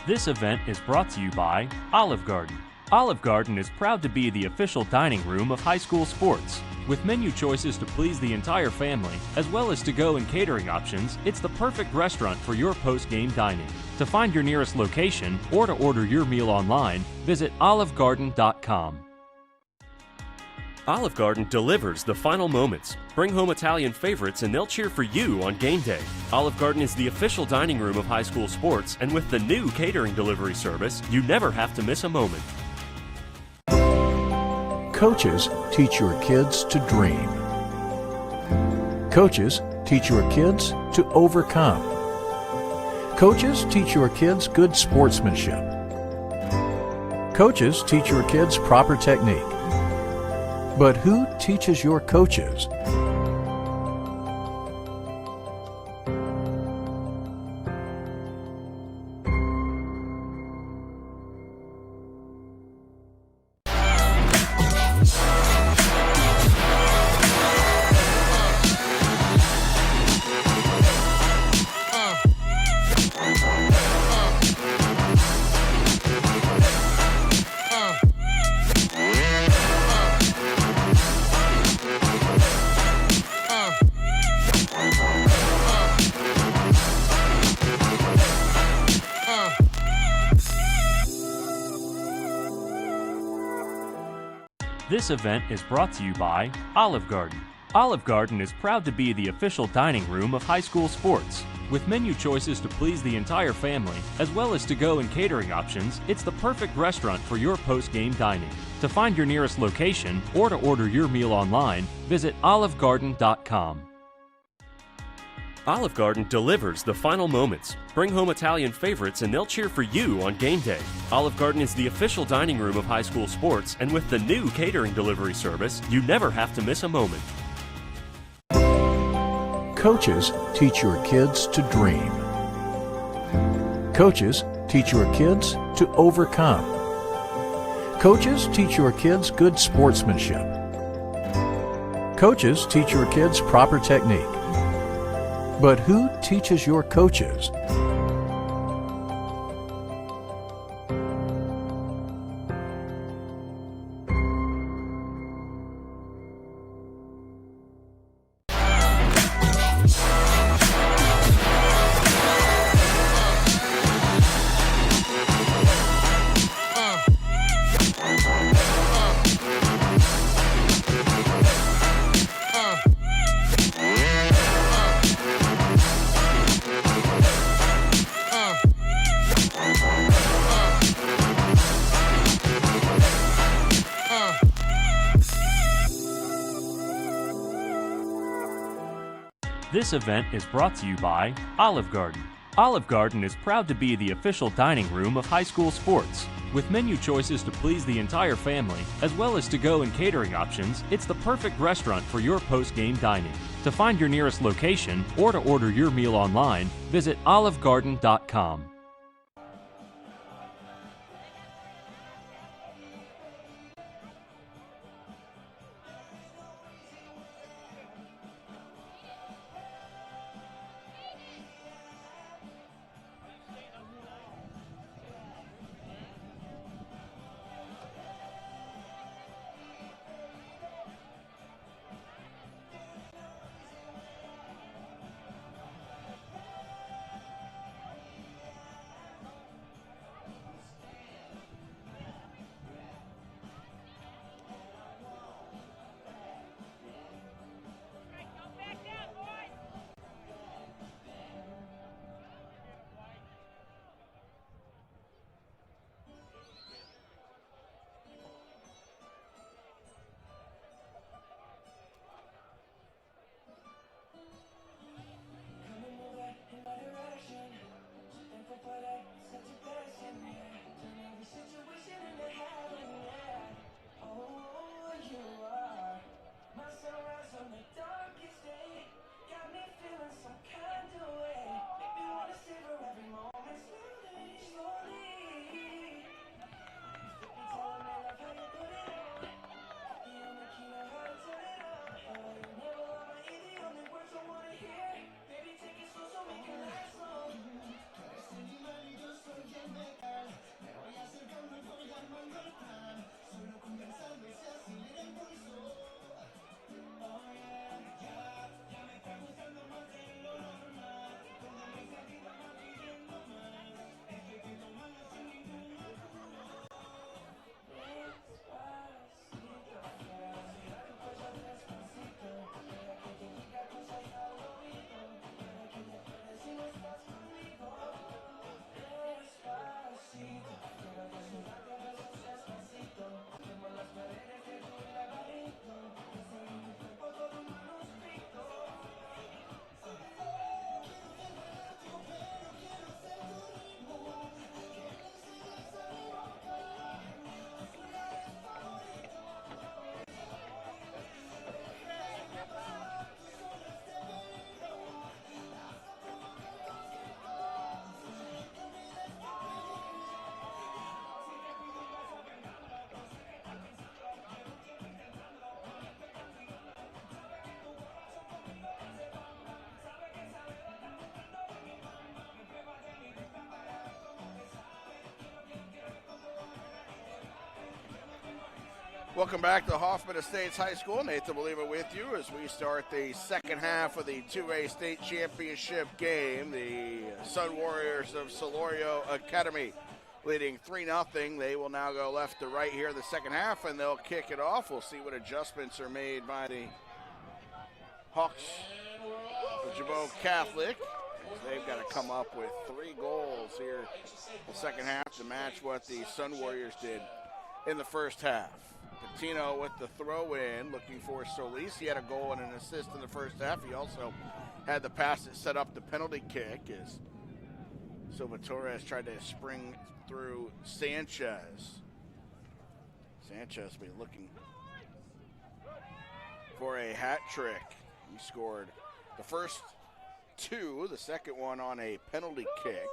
This event is brought to you by Olive Garden. Olive Garden is proud to be the official dining room of high school sports. With menu choices to please the entire family, as well as to-go and catering options, it's the perfect restaurant for your post-game dining. To find your nearest location or to order your meal online, visit olivegarden.com. Olive Garden delivers the final moments. Bring home Italian favorites and they'll cheer for you on game day. Olive Garden is the official dining room of high school sports, and with the new catering delivery service, you never have to miss a moment. Coaches teach your kids to dream. Coaches teach your kids to overcome. Coaches teach your kids good sportsmanship. Coaches teach your kids proper technique. But who teaches your coaches? This event is brought to you by Olive Garden. Olive Garden is proud to be the official dining room of high school sports. With menu choices to please the entire family, as well as to-go and catering options, it's the perfect restaurant for your post-game dining. To find your nearest location or to order your meal online, visit olivegarden.com. Olive Garden delivers the final moments. Bring home Italian favorites and they'll cheer for you on game day. Olive Garden is the official dining room of high school sports, and with the new catering delivery service, you never have to miss a moment. Coaches teach your kids to dream. Coaches teach your kids to overcome. Coaches teach your kids good sportsmanship. Coaches teach your kids proper technique. But who teaches your coaches? This event is brought to you by Olive Garden. Olive Garden is proud to be the official dining room of high school sports. With menu choices to please the entire family, as well as to-go and catering options, it's the perfect restaurant for your post-game dining. To find your nearest location or to order your meal online, visit olivegarden.com. Welcome back to Hoffman Estates High School. Nathan Believer with you as we start the second half of the 2A state championship game. The Sun Warriors of Solorio Academy leading 3-0. They will now go left to right here in the second half, and they'll kick it off. We'll see what adjustments are made by the Hawks of Gibault Catholic. They they've got to come up with 3 goals here in the second half to match what the Sun Warriors did in the first half. Patino with the throw-in, looking for Solis. He had a goal and an assist in the first half. He also had the pass that set up the penalty kick as Silva Torres tried to spring through Sanchez. Sanchez be looking for a hat trick. He scored the first 2, the second one on a penalty kick.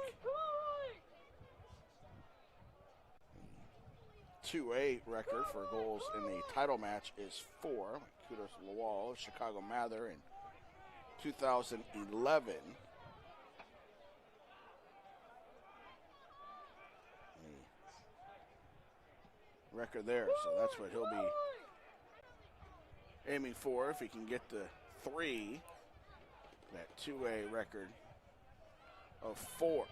2-8 record for goals in the title match is 4. Kudos to Lawal, Chicago Mather in 2011. Record there, so that's what he'll be aiming for if he can get to 3. That 2A record of 4.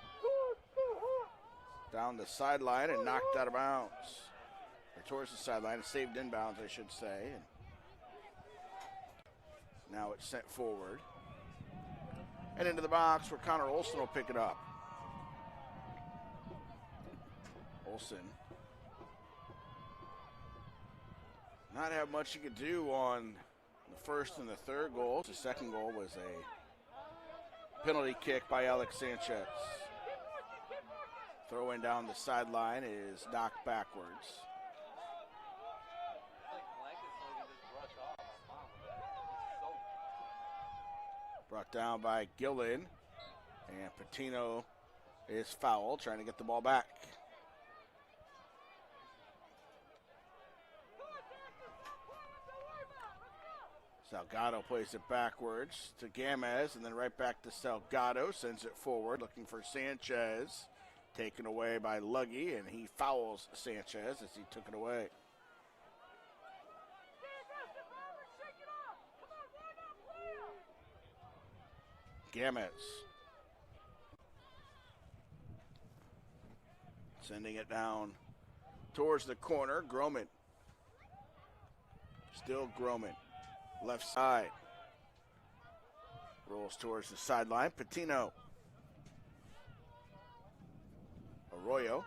Down the sideline and knocked out of bounds. Or towards the sideline, saved inbounds, I should say. And now it's sent forward. And into the box where Connor Olson will pick it up. Olson. Not have much you could do on the first and the third goals. The second goal was a penalty kick by Alex Sanchez. Throwing down the sideline is knocked backwards. Brought down by Gillen. And Patino is fouled, trying to get the ball back. Salgado plays it backwards to Gamez, and then right back to Salgado. Sends it forward, looking for Sanchez. Taken away by Luggy, and he fouls Sanchez as he took it away. Gamez. Sending it down towards the corner. Groman. Still Groman. Left side. Rolls towards the sideline. Patino. Arroyo.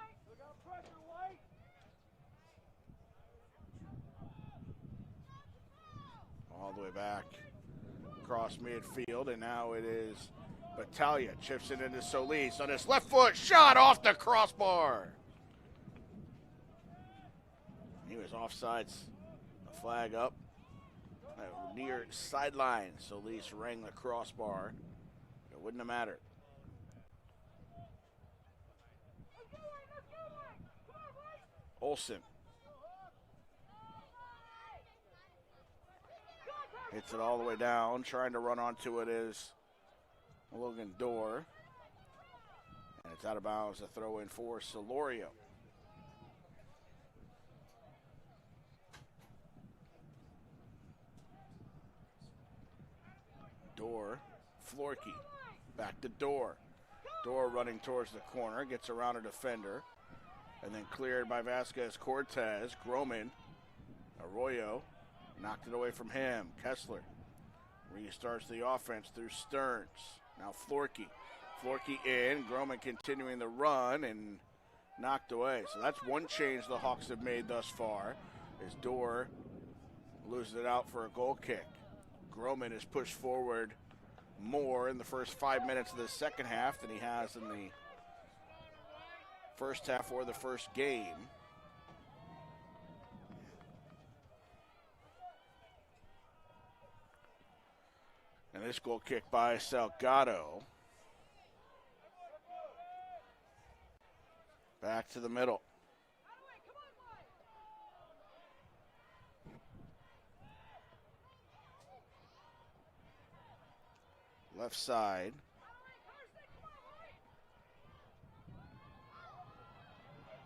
All the way back across midfield, and now it is Battaglia. Chips it into Solis on his left foot. Shot off the crossbar. He was offsides. A flag up. Near sideline. Solis rang the crossbar. It wouldn't have mattered. Olsen. Hits it all the way down. Trying to run onto it is Logan Dorr. And it's out of bounds. A throw in for Solorio. Dorr. Florkey. Back to Dorr. Dorr running towards the corner. Gets around a defender. And then cleared by Vasquez Cortez. Groman. Arroyo. Knocked it away from him. Kessler restarts the offense through Stearns. Now Florkey. Florkey in. Groman continuing the run and knocked away. So that's one change the Hawks have made thus far. As Dorr loses it out for a goal kick. Groman is pushed forward more in the first 5 minutes of the second half than he has in the first half or the first game. And this goal kick by Salgado. Back to the middle. Left side.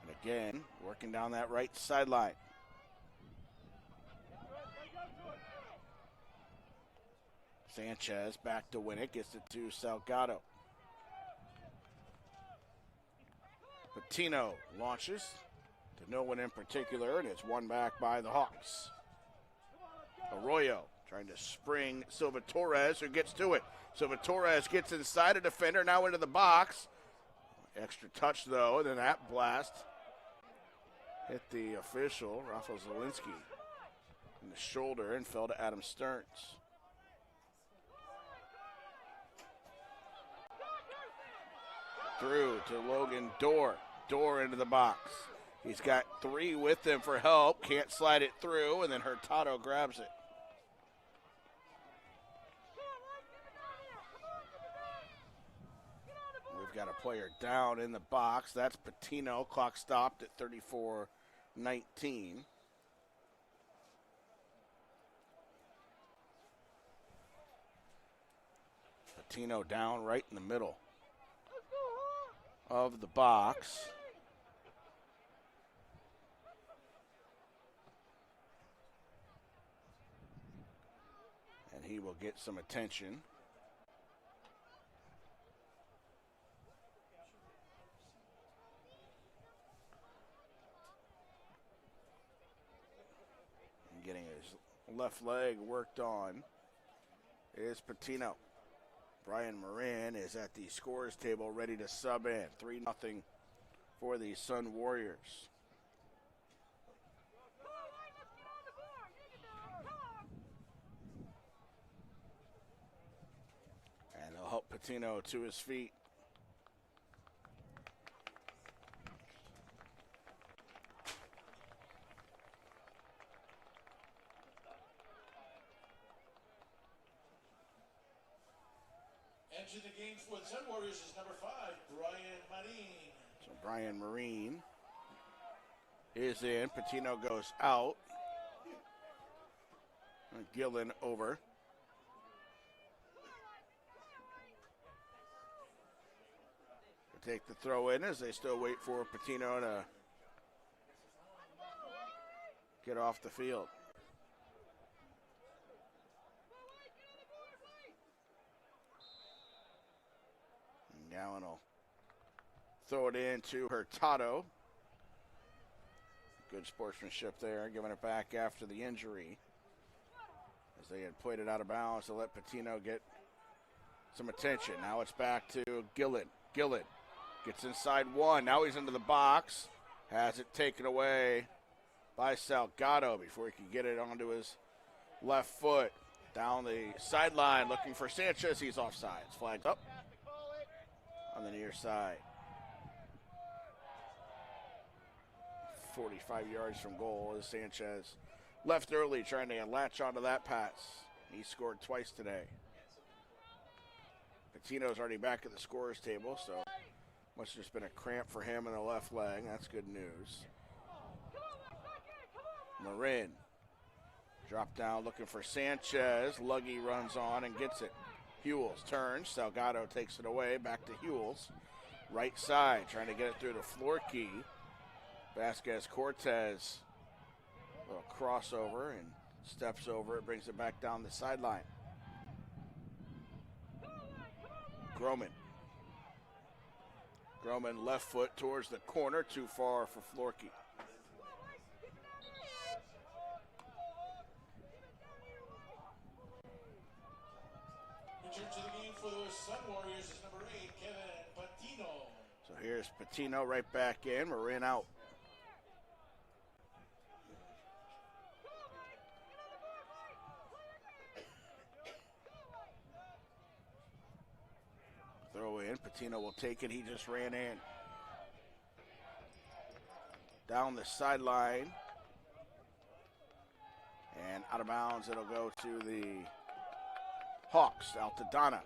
And again, working down that right sideline. Sanchez back to win it, gets it to Salgado. Patino launches to no one in particular, and it's won back by the Hawks. Arroyo trying to spring Silva Torres, who gets to it. So Torres gets inside a defender, now into the box. Extra touch, though, and then that blast hit the official, Rafael Zielinski, in the shoulder and fell to Adam Stearns. Through to Logan Dorr. Dorr into the box. He's got 3 with him for help. Can't slide it through, and then Hurtado grabs it. We've got a player down in the box. That's Patino. Clock stopped at 34-19. Patino down right in the middle of the box. And he will get some attention. And getting his left leg worked on is Patino. Brian Marin is at the scorer's table ready to sub in. 3-0 for the Sun Warriors. And they'll help Patino to his feet. Entering the game for the Sun Warriors is number 5, Brian Marin. So Brian Marine is in. Patino goes out. And Gillen over. They take the throw in as they still wait for Patino to get off the field. Gowan will throw it in to Hurtado. Good sportsmanship there, giving it back after the injury. As they had played it out of bounds to let Patino get some attention. Now it's back to Gillen. Gillen gets inside 1. Now he's into the box. Has it taken away by Salgado before he can get it onto his left foot. Down the sideline looking for Sanchez. He's offside. Flags up on the near side. 45 yards from goal as Sanchez left early trying to latch onto that pass. He scored twice today. Patino's already back at the scorer's table, so must have just been a cramp for him in the left leg. That's good news. Marin drop down looking for Sanchez. Luggy runs on and gets it. Hewells turns. Salgado takes it away. Back to Hewells. Right side, trying to get it through to Florkey. Vasquez Cortez. A little crossover and steps over it. Brings it back down the sideline. Groman. Groman left foot towards the corner. Too far for Florkey. Return to the game for the Sun Warriors is number 8, Kevin Patino. So here's Patino right back in. Marin out. Throw in. Patino will take it. He just ran in. Down the sideline. And out of bounds, it'll go to the Hawks. Altadonna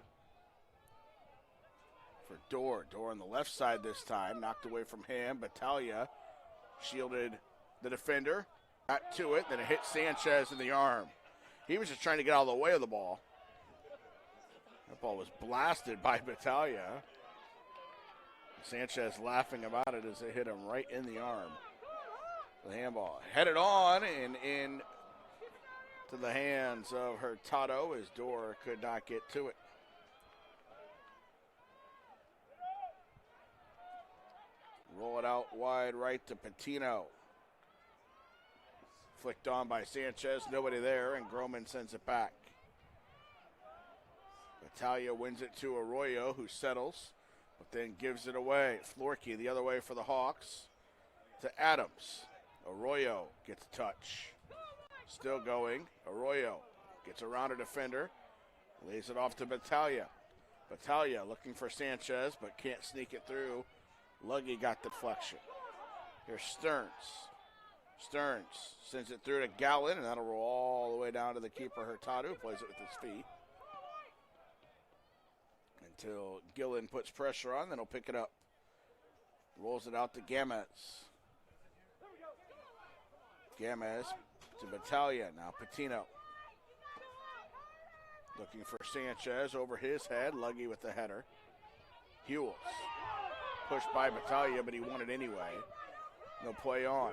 for Dorr. Dorr on the left side this time. Knocked away from him. Battaglia shielded the defender. Got to it. Then it hit Sanchez in the arm. He was just trying to get out of the way of the ball. That ball was blasted by Battaglia. Sanchez laughing about it as they hit him right in the arm. The handball headed on and in to the hands of Hurtado as Dorr could not get to it. Roll it out wide right to Patino. Flicked on by Sanchez, nobody there, and Groman sends it back. Battaglia wins it to Arroyo, who settles, but then gives it away. Florkey the other way for the Hawks to Adams. Arroyo gets a touch. Still going. Arroyo gets around a defender. Lays it off to Battaglia. Battaglia looking for Sanchez, but can't sneak it through. Luggy got deflection. Here's Stearns. Stearns sends it through to Gallon, and that'll roll all the way down to the keeper, Hurtado, who plays it with his feet. Until Gillen puts pressure on, then he'll pick it up. Rolls it out to Gamez. Gamez to Battaglia. Now Patino. Looking for Sanchez over his head. Luggy with the header. Hewells. Pushed by Battaglia, but he won it anyway. No play on.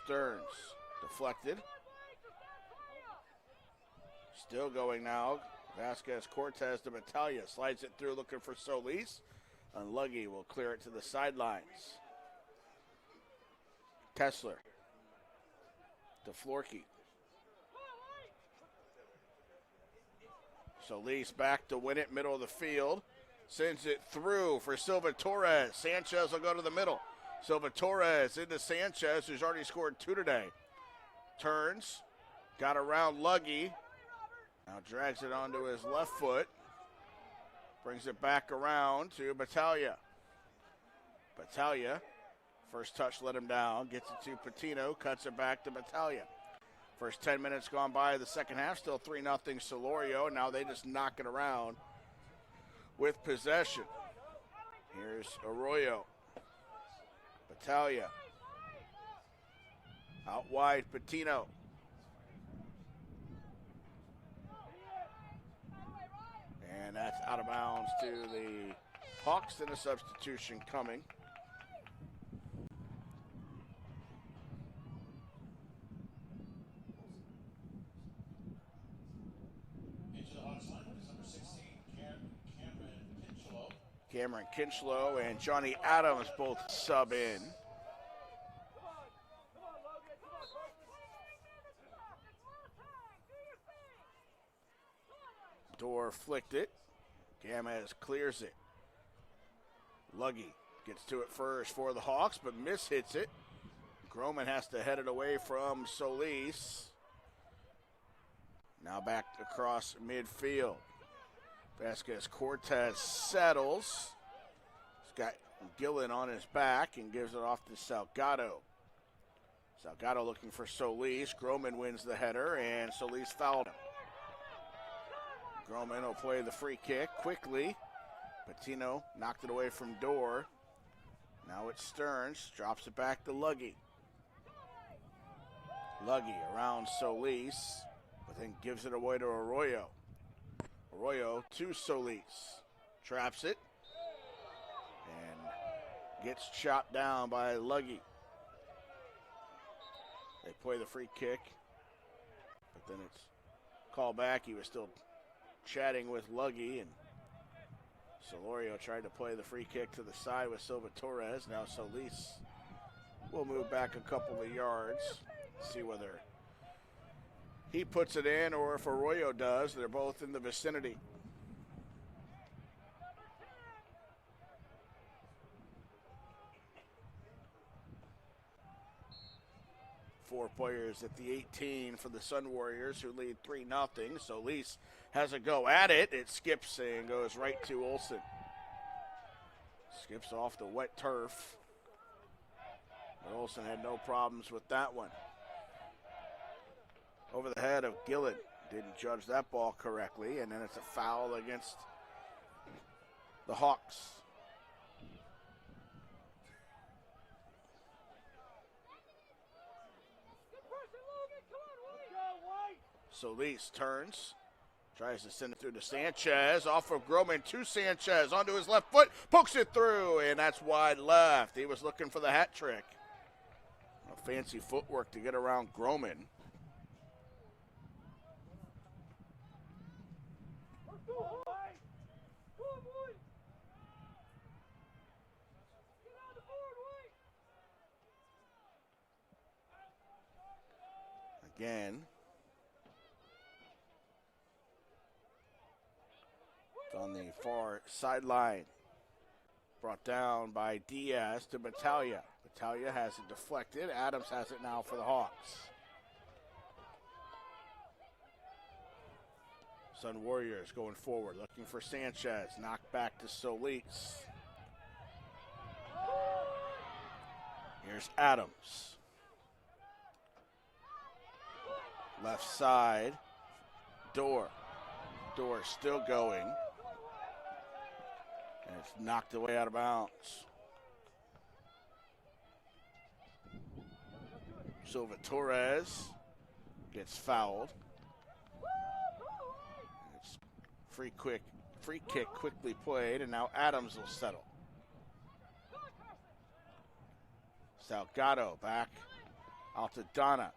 Stearns deflected. Still going now. Vasquez Cortez to Battaglia. Slides it through looking for Solis. And Luggy will clear it to the sidelines. Kessler to Florkey. Solis back to win it, middle of the field. Sends it through for Silva Torres. Sanchez will go to the middle. Silva Torres into Sanchez, who's already scored 2 today. Turns, got around Luggy. Now drags it onto his left foot. Brings it back around to Battaglia. Battaglia, first touch let him down. Gets it to Patino, cuts it back to Battaglia. First 10 minutes gone by the second half, still 3-0 Solorio. Now they just knock it around with possession. Here's Arroyo. Battaglia. Out wide, Patino. And that's out of bounds to the Hawks, and a substitution coming. Into the Hawks line is number 16, Cameron Kinchlow. Cameron Kinchlow and Johnny Adams both sub in. Door flicked it. Gamez clears it. Luggy gets to it first for the Hawks, but mishits it. Groman has to head it away from Solis. Now back across midfield. Vasquez Cortez settles. He's got Gillen on his back and gives it off to Salgado. Salgado looking for Solis. Groman wins the header, and Solis fouled him. Groman will play the free kick quickly. Patino knocked it away from Dorr. Now it's Stearns, drops it back to Luggy. Luggy around Solis, but then gives it away to Arroyo. Arroyo to Solis, traps it, and gets chopped down by Luggy. They play the free kick, but then it's called back. He was still chatting with Luggy, and Solorio tried to play the free kick to the side with Silva Torres. Now Solis will move back a couple of yards. See whether he puts it in or if Arroyo does. They're both in the vicinity. Four players at the 18 for the Sun Warriors, who lead 3-0. Solis has a go at it. It skips and goes right to Olsen. Skips off the wet turf. But Olsen had no problems with that one. Over the head of Gillen. Didn't judge that ball correctly, and then it's a foul against the Hawks. Solis turns, tries to send it through to Sanchez, off of Groman to Sanchez, onto his left foot, pokes it through, and that's wide left. He was looking for the hat trick. Fancy footwork to get around Groman. Again, far sideline. Brought down by Diaz to Battaglia. Battaglia has it deflected. Adams has it now for the Hawks. Sun Warriors going forward, looking for Sanchez. Knocked back to Solis. Here's Adams. Left side. Dorr still going. And it's knocked away out of bounds. Silva Torres gets fouled. It's free kick quickly played, and now Adams will settle. Salgado back out to Donna.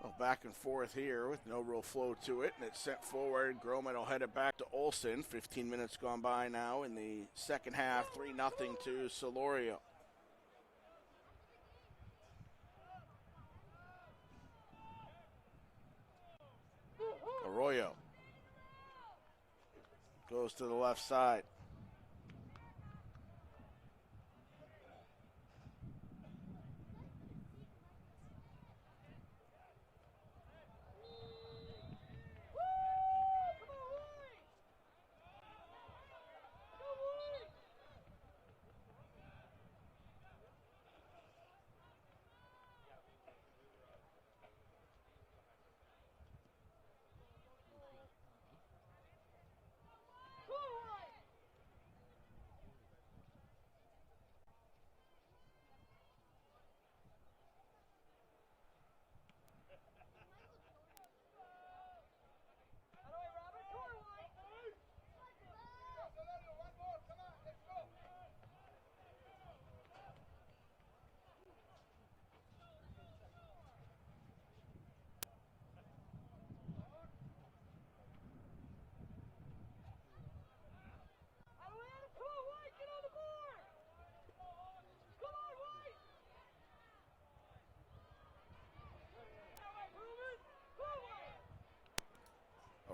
Well, back and forth here with no real flow to it, and it's sent forward. Groman will head it back to Olsen. 15 minutes gone by now in the second half. 3-0 to Solorio. Arroyo goes to the left side.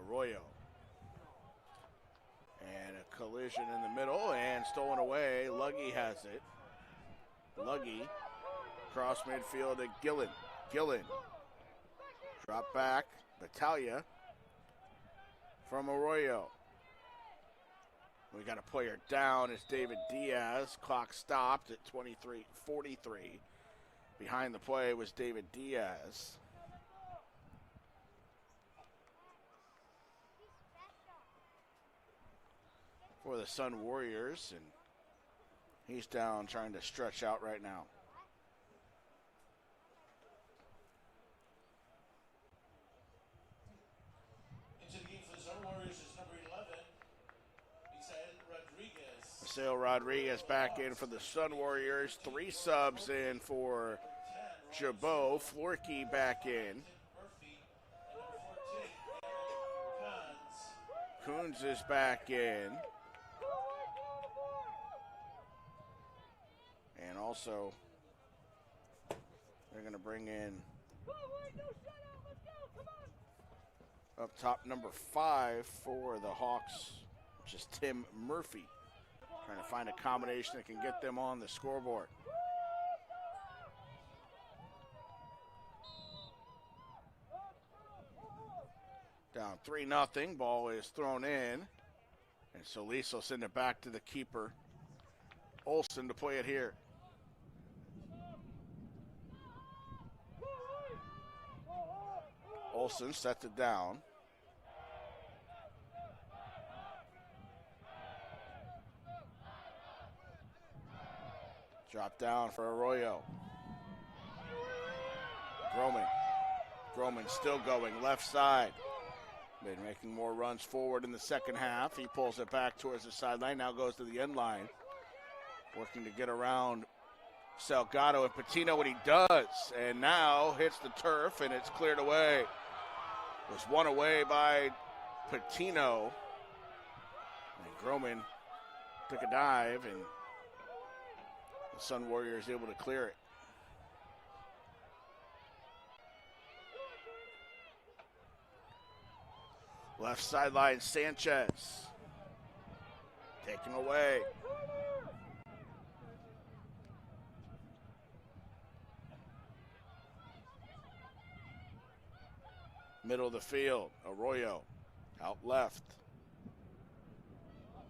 Arroyo. And a collision in the middle and stolen away. Luggy has it. Luggy cross midfield to Gillen. Gillen. Drop back. Battaglia from Arroyo. We got a player down. It's David Diaz. Clock stopped at 23:43. Behind the play was David Diaz. For the Sun Warriors, and he's down trying to stretch out right now. Into the game for the Sun Warriors is number 11, Misael Rodriguez. Misael Rodriguez back in for the Sun Warriors. 3 subs in for Gibault. Florkey back in. Murphy, and number 14, Coons is back in. And also, they're going to bring in up top number 5 for the Hawks, which is Tim Murphy. Trying to find a combination that can get them on the scoreboard. Down 3-0. Ball is thrown in. And Solis will send it back to the keeper, Olsen, to play it here. Olsen sets it down. Drop down for Arroyo. Groman still going left side. Been making more runs forward in the second half. He pulls it back towards the sideline. Now goes to the end line. Working to get around Salgado and Patino, what he does. And now hits the turf and it's cleared away. Was won away by Patino. And Groman took a dive, and the Sun Warriors able to clear it. Left sideline, Sanchez. Taken away. Middle of the field, Arroyo out left.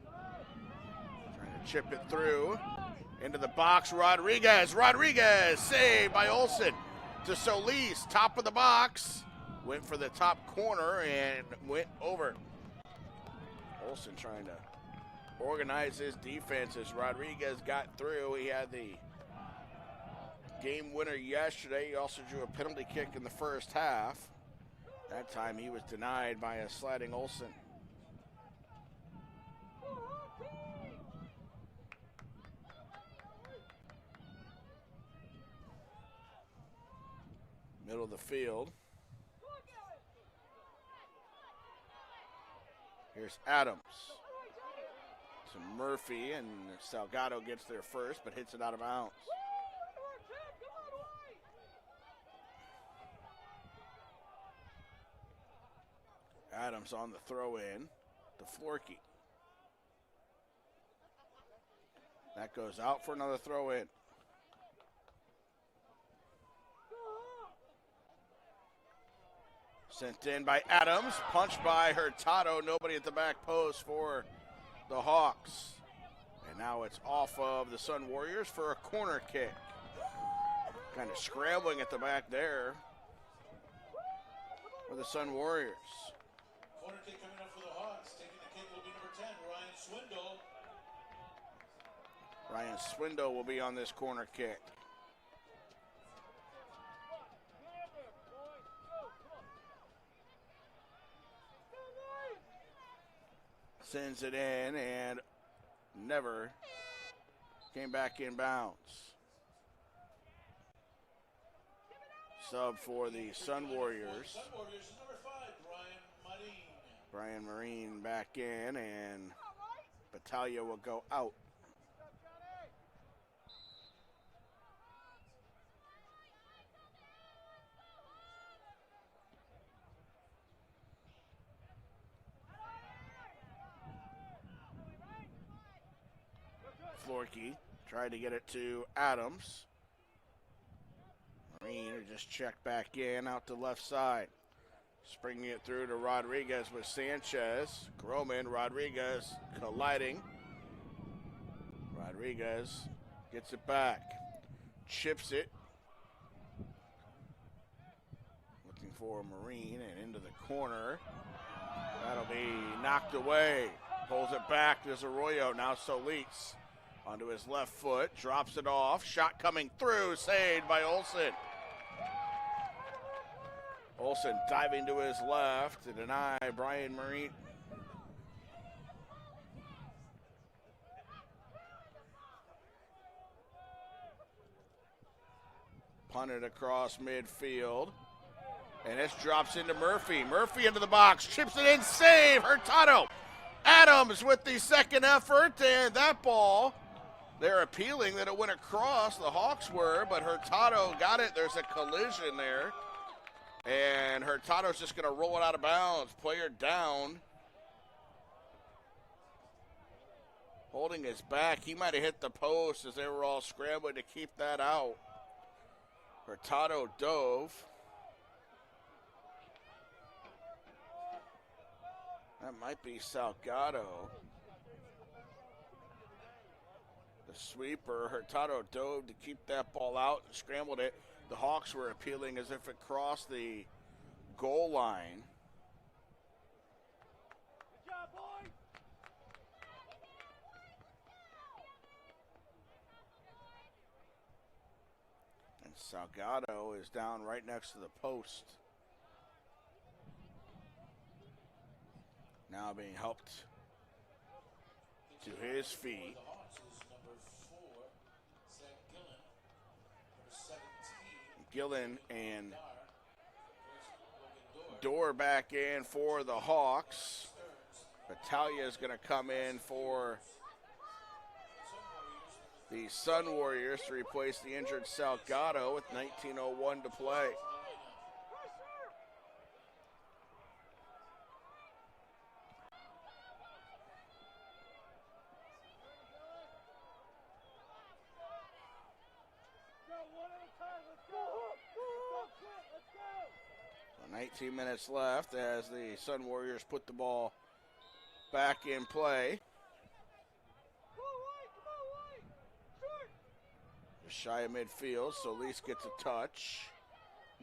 Trying to chip it through. Into the box, Rodriguez. Rodriguez saved by Olsen to Solis. Top of the box. Went for the top corner and went over. Olsen trying to organize his defenses. Rodriguez got through. He had the game winner yesterday. He also drew a penalty kick in the first half. That time he was denied by a sliding Olsen. Middle of the field. Here's Adams. To Murphy, and Salgado gets there first, but hits it out of bounds. Adams on the throw in to Florkey. That goes out for another throw in. Sent in by Adams, punched by Hurtado. Nobody at the back post for the Hawks. And now it's off of the Sun Warriors for a corner kick. Kind of scrambling at the back there for the Sun Warriors. Corner kick coming up for the Hawks. Taking the kick will be number 10, Ryan Swindle. Ryan Swindle will be on this corner kick. Sends it in and never came back in bounds. Sub for the Sun Warriors. Sun Warriors is number 5, Brian Marine back in, and Battaglia will go out. Florkey tried to get it to Adams. Marine just checked back in out to left side. Springing it through to Rodriguez with Sanchez. Groman, Rodriguez colliding. Rodriguez gets it back. Chips it. Looking for Marine and into the corner. That'll be knocked away. Pulls it back. There's Arroyo. Now Solis. Onto his left foot, drops it off. Shot coming through, saved by Olsen. Olsen diving to his left to deny Brian Marine. Punted across midfield. And this drops into Murphy. Murphy into the box, chips it in, save, Hurtado. Adams with the second effort, and that ball, they're appealing that it went across. The Hawks were, but Hurtado got it. There's a collision there. And Hurtado's just going to roll it out of bounds. Player down. Holding his back. He might have hit the post as they were all scrambling to keep that out. Hurtado dove. That might be Salgado. The sweeper, Hurtado dove to keep that ball out and scrambled it. The Hawks were appealing as if it crossed the goal line. Good job, boy. And Salgado is down right next to the post. Now being helped to his feet. Gillen and Dorr back in for the Hawks. Battaglia is going to come in for the Sun Warriors to replace the injured Salgado with 19:01 to play. 19 minutes left as the Sun Warriors put the ball back in play. Just shy of midfield, Solis gets a touch.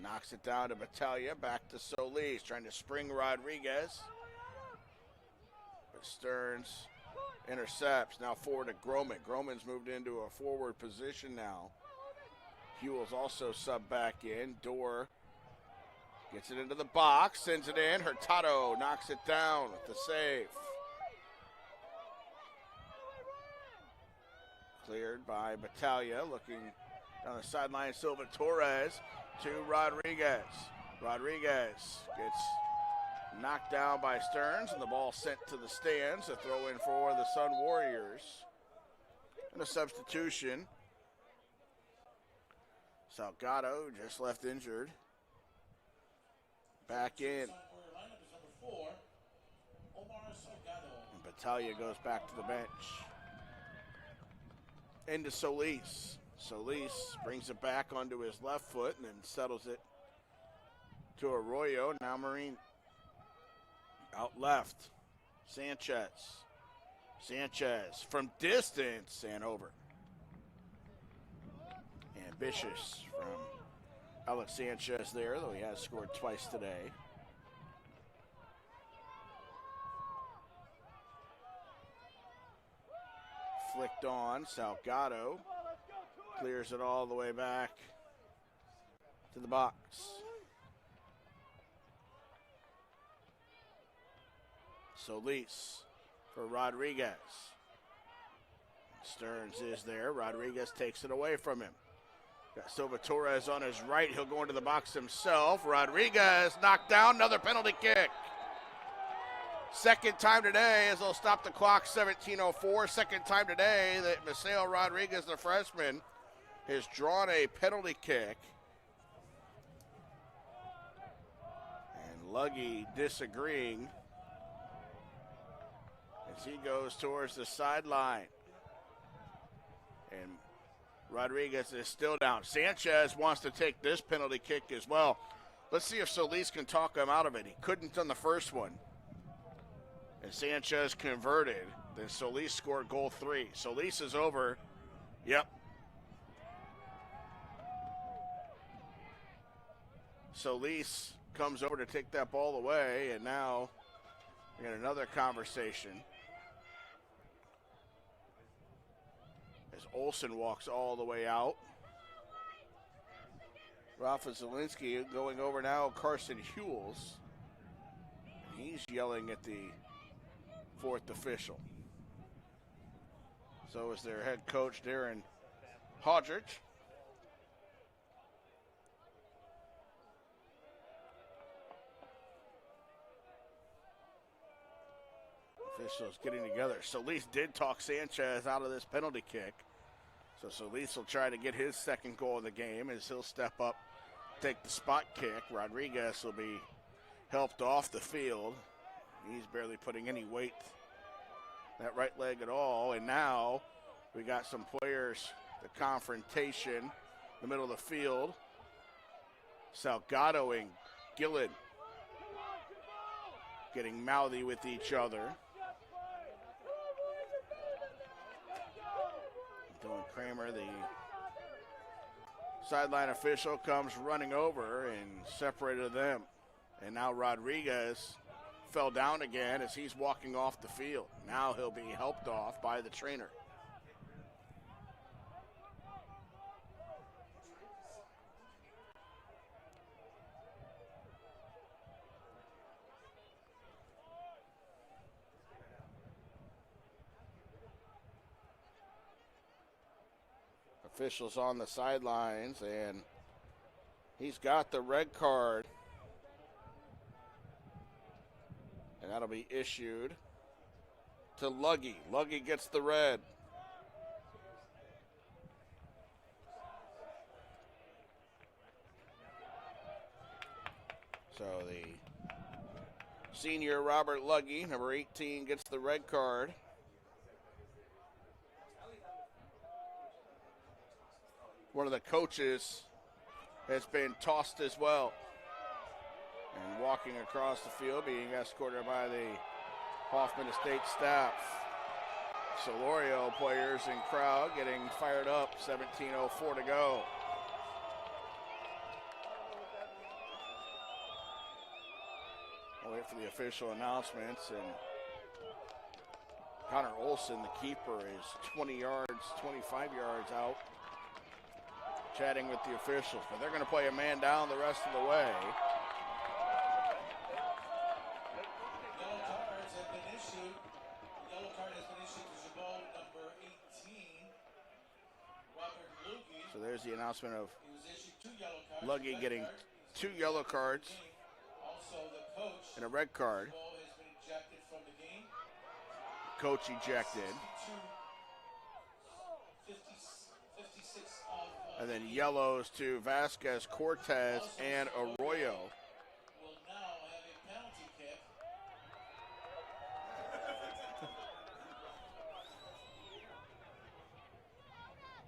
Knocks it down to Battaglia, back to Solis, trying to spring Rodriguez. But Stearns intercepts, now forward to Groman. Groman's moved into a forward position now. Hewell's also sub back in. Dorr gets it into the box, sends it in. Hurtado knocks it down with the save. Cleared by Battaglia, looking down the sideline. Silva Torres to Rodriguez. Rodriguez gets knocked down by Stearns, and the ball sent to the stands. A throw in for the Sun Warriors. And a substitution. Salgado just left injured. Back in. And Battaglia goes back to the bench. Into Solis. Solis brings it back onto his left foot and then settles it to Arroyo. Now Marine out left. Sanchez. Sanchez from distance and over. Ambitious from Alex Sanchez there, though he has scored twice today. Flicked on, Salgado clears it all the way back to the box. Solis for Rodriguez. Stearns is there. Rodriguez takes it away from him. Got Silva Torres on his right. He'll go into the box himself. Rodriguez knocked down. Another penalty kick. Second time today as they'll stop the clock, 17:04. Second time today that Maceo Rodriguez, the freshman, has drawn a penalty kick. And Luggy disagreeing as he goes towards the sideline. And Rodriguez is still down. Sanchez wants to take this penalty kick as well. Let's see if Solis can talk him out of it. He couldn't on the first one. And Sanchez converted. Then Solis scored goal 3. Solis is over. Yep. Solis comes over to take that ball away, and now we got another conversation. As Olsen walks all the way out. Rafa Zielinski going over now, Carson Hewells. He's yelling at the fourth official. So is their head coach, Darren Hodrich. Officials getting together. Solis did talk Sanchez out of this penalty kick. So Solis will try to get his second goal of the game as he'll step up, take the spot kick. Rodriguez will be helped off the field. He's barely putting any weight that right leg at all. And now we got some players, the confrontation in the middle of the field. Salgado and Gillen getting mouthy with each other. Dylan Kramer, the sideline official, comes running over and separated them. And now Rodriguez fell down again as he's walking off the field. Now he'll be helped off by the trainer. Officials on the sidelines, and he's got the red card. And that'll be issued to Luggy. Luggy gets the red. So the senior Robert Luggy, number 18, gets the red card. One of the coaches has been tossed as well. And walking across the field, being escorted by the Hoffman Estate staff. Solorio players and crowd getting fired up. 17:04 to go. I'll wait for the official announcements. And Connor Olson, the keeper, is 20 yards, 25 yards out, chatting with the officials. But they're going to play a man down the rest of the way. Yellow cards have been issued. Yellow card has been issued to Gibault, number 18, Robert Lugie. So there's the announcement of He was issued 2 yellow cards. Lugie getting 2 yellow cards Also, the coach and a red card. Gibault has been ejected from the game. Coach ejected. 56 of And then yellows to Vasquez, Cortez, and Arroyo. will now have a penalty kick.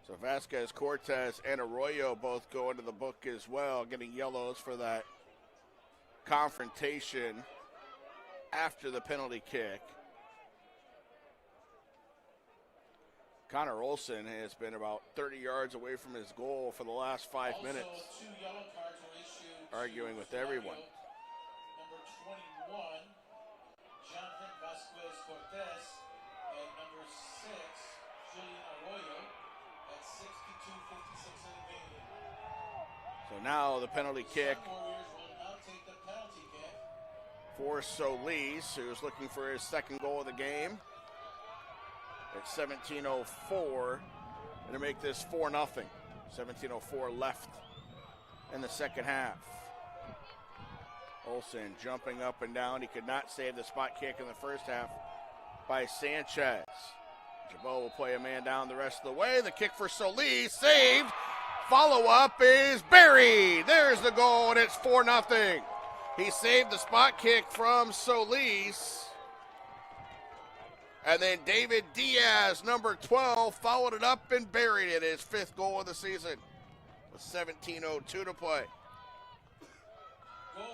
So Vasquez, Cortez, and Arroyo both go into the book as well, getting yellows for that confrontation after the penalty kick. Connor Olson has been about 30 yards away from his goal for the last 5 minutes, Also, 2 yellow cards were issued arguing to with everyone. Number 21, Jonathan Vasquez Cortez, and number 6, Julian Arroyo, at 62:56 in the game. So now the penalty kick Sun Warriors will now take the penalty kick. for Solis, who's looking for his second goal of the game. At 17:04, and to make this 4-0. 17:04 left in the second half. Olsen jumping up and down. He could not save the spot kick in the first half by Sanchez. Gibault will play a man down the rest of the way. The kick for Solis, saved. Follow-up is buried. There's the goal, and it's 4-0. He saved the spot kick from Solis. And then David Diaz, number 12, followed it up and buried it, his 5th goal of the season with 17:02 to play. Goal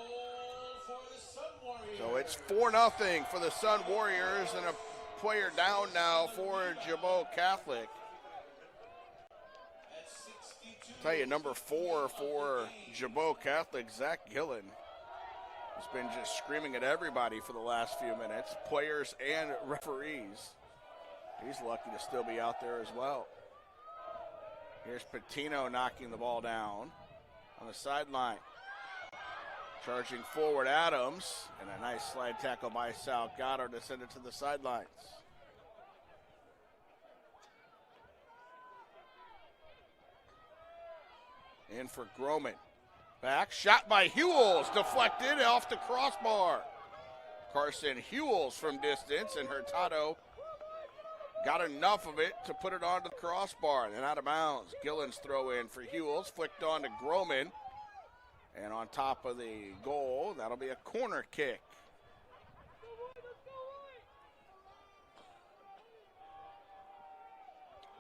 for the Sun Warriors. So it's 4-0 for the Sun Warriors, and a player down now for Gibault Catholic. At 62. Tell you, number 4 for Gibault Catholic, Zach Gillen, has been just screaming at everybody for the last few minutes, players and referees. He's lucky to still be out there as well. Here's Patino knocking the ball down on the sideline. Charging forward Adams, and a nice slide tackle by Salgado to send it to the sidelines. In for Groman. Back, shot by Hewells, deflected off the crossbar. Carson Hewells from distance, and Hurtado got enough of it to put it onto the crossbar, then out of bounds. Gillen's throw in for Hewells, flicked on to Groman, and on top of the goal, that'll be a corner kick.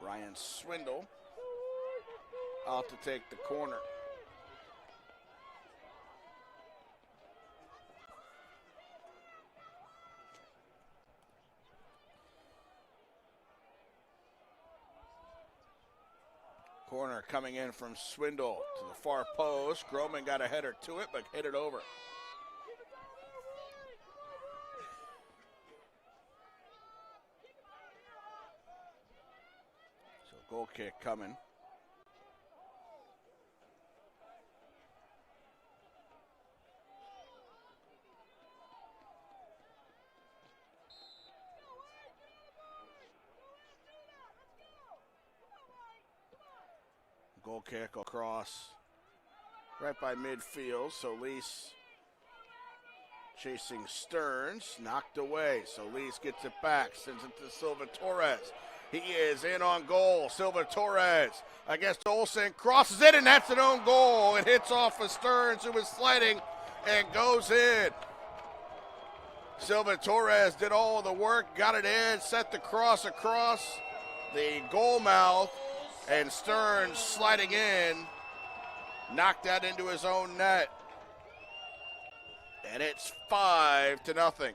Ryan Swindle out to take the corner. Corner coming in from Swindle to the far post. Groman got a header to it, but hit it over. So goal kick coming. Goal kick across right by midfield. Solis chasing Stearns, knocked away. Solis gets it back, sends it to Silva Torres. He is in on goal. Silva Torres against Olsen, crosses it, and that's an own goal. It hits off of Stearns, who was sliding, and goes in. Silva Torres did all the work, got it in, set the cross across the goal mouth, and Stearns sliding in, knocked that into his own net. And it's 5-0.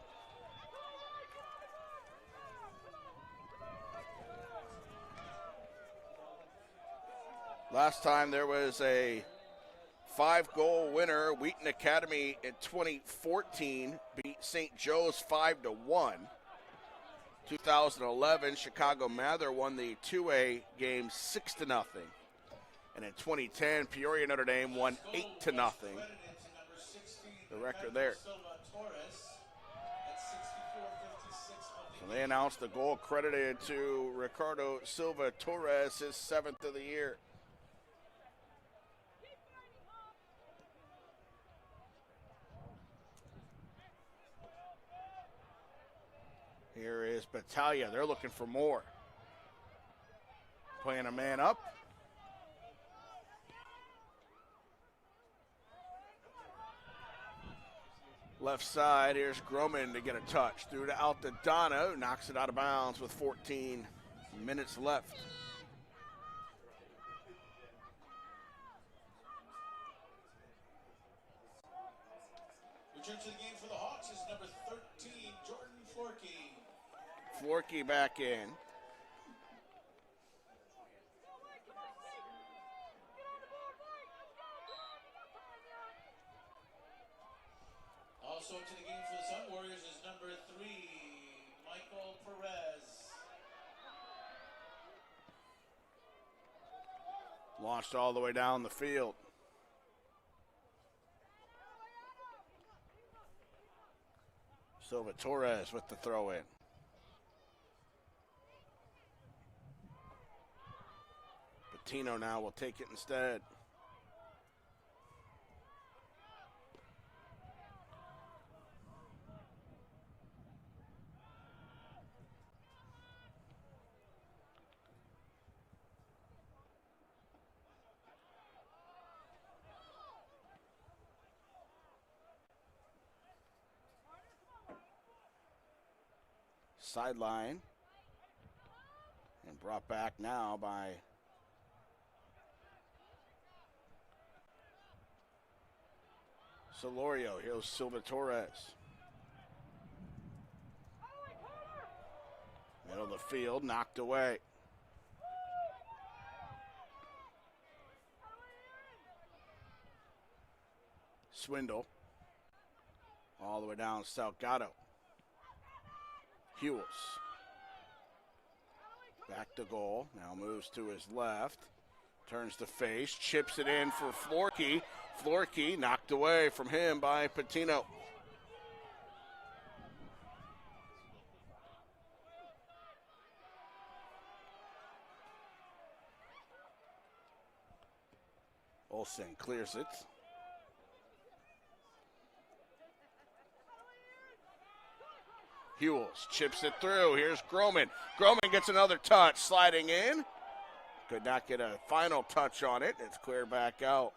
Last time there was a 5-goal winner. Wheaton Academy in 2014 beat St. Joe's 5-1. 2011, Chicago Mather won the 2A game 6-0. And in 2010, Peoria Notre Dame won 8-0. The record there. So they announced the goal credited to Ricardo Silva Torres, his 7th of the year. Here is Battaglia. They're looking for more. Playing a man up. Left side, here's Groman to get a touch. Through to Altadonna, who knocks it out of bounds with 14 minutes left. Return to the game for the Hawks is number 13, Jordan Florkey. Florkey back in. Also into the game for the Sun Warriors is number 3, Michael Perez. Launched all the way down the field. Silva Torres with the throw in. Patino now will take it instead. Sideline, and brought back now by Solorio. Here's Silva Torres. Middle of the field, knocked away. Swindle. All the way down Salgado. Hewells. Back to goal. Now moves to his left. Turns to face. Chips it in for Florkey. Florkey knocked away from him by Patino. Olsen clears it. Hewells chips it through. Here's Groman. Groman gets another touch, sliding in. Could not get a final touch on it. It's cleared back out.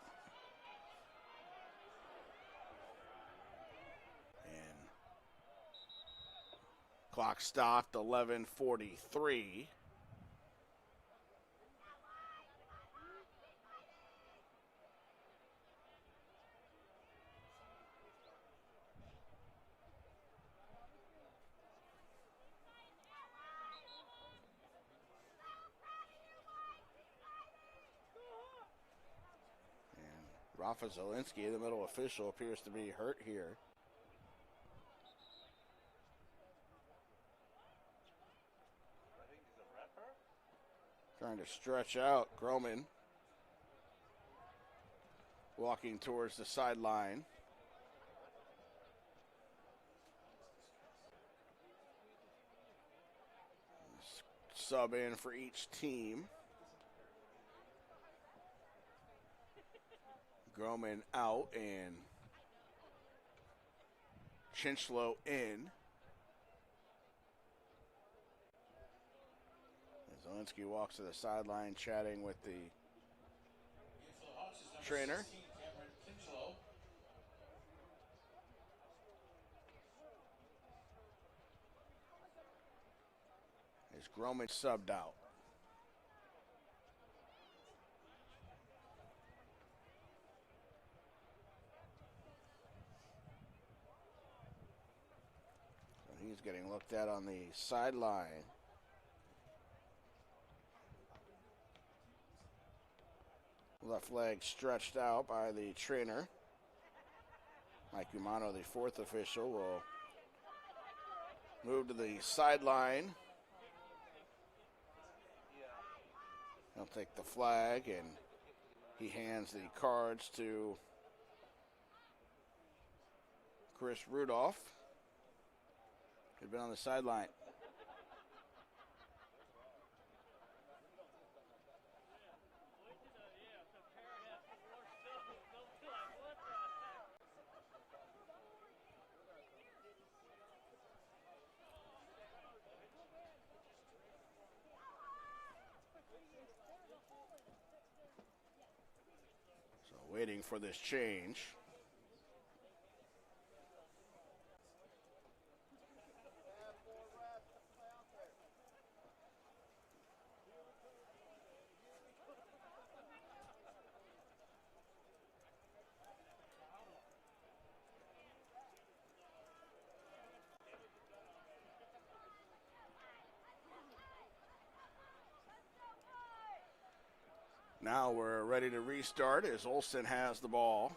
And clock stopped, 11:43. Rafa Zielinski, the middle official, appears to be hurt here. Trying to stretch out. Groman walking towards the sideline. Sub in for each team. Groman out and Chinchlow in. Zielinski walks to the sideline chatting with the trainer. Is Groman subbed out? getting looked at on the sideline. Left leg stretched out by the trainer. Mike Umano, the fourth official, will move to the sideline. He'll take the flag, and he hands the cards to Chris Rudolph. Had been on the sideline. So waiting for this change. Now we're ready to restart as Olsen has the ball.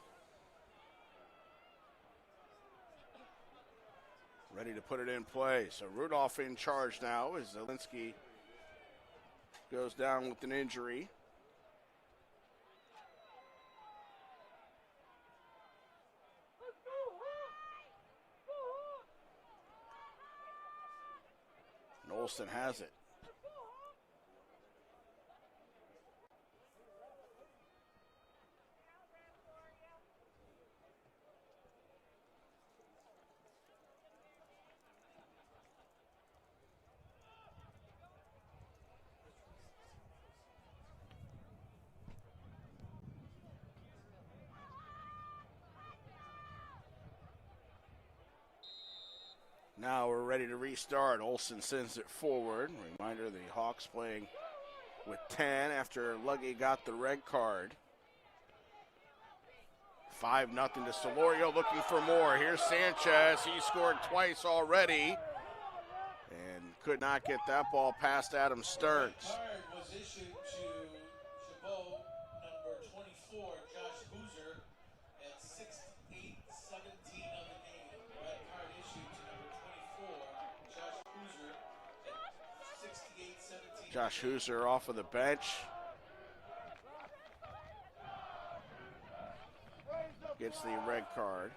Ready to put it in play. So Rudolph in charge now as Zielinski goes down with an injury. And Olsen has it. Now we're ready to restart. Olsen sends it forward. Reminder, the Hawks playing with 10 after Luggy got the red card. 5-0 to Solorio, looking for more. Here's Sanchez. He scored twice already and could not get that ball past Adam Stearns. Red card was issued to Gibault, number 24, Josh Hooser, at 6:08:17 of the game. Red card issued to number 24, Josh Hooser, at 6:08:17. Josh Hooser off of the bench. Gets the red card.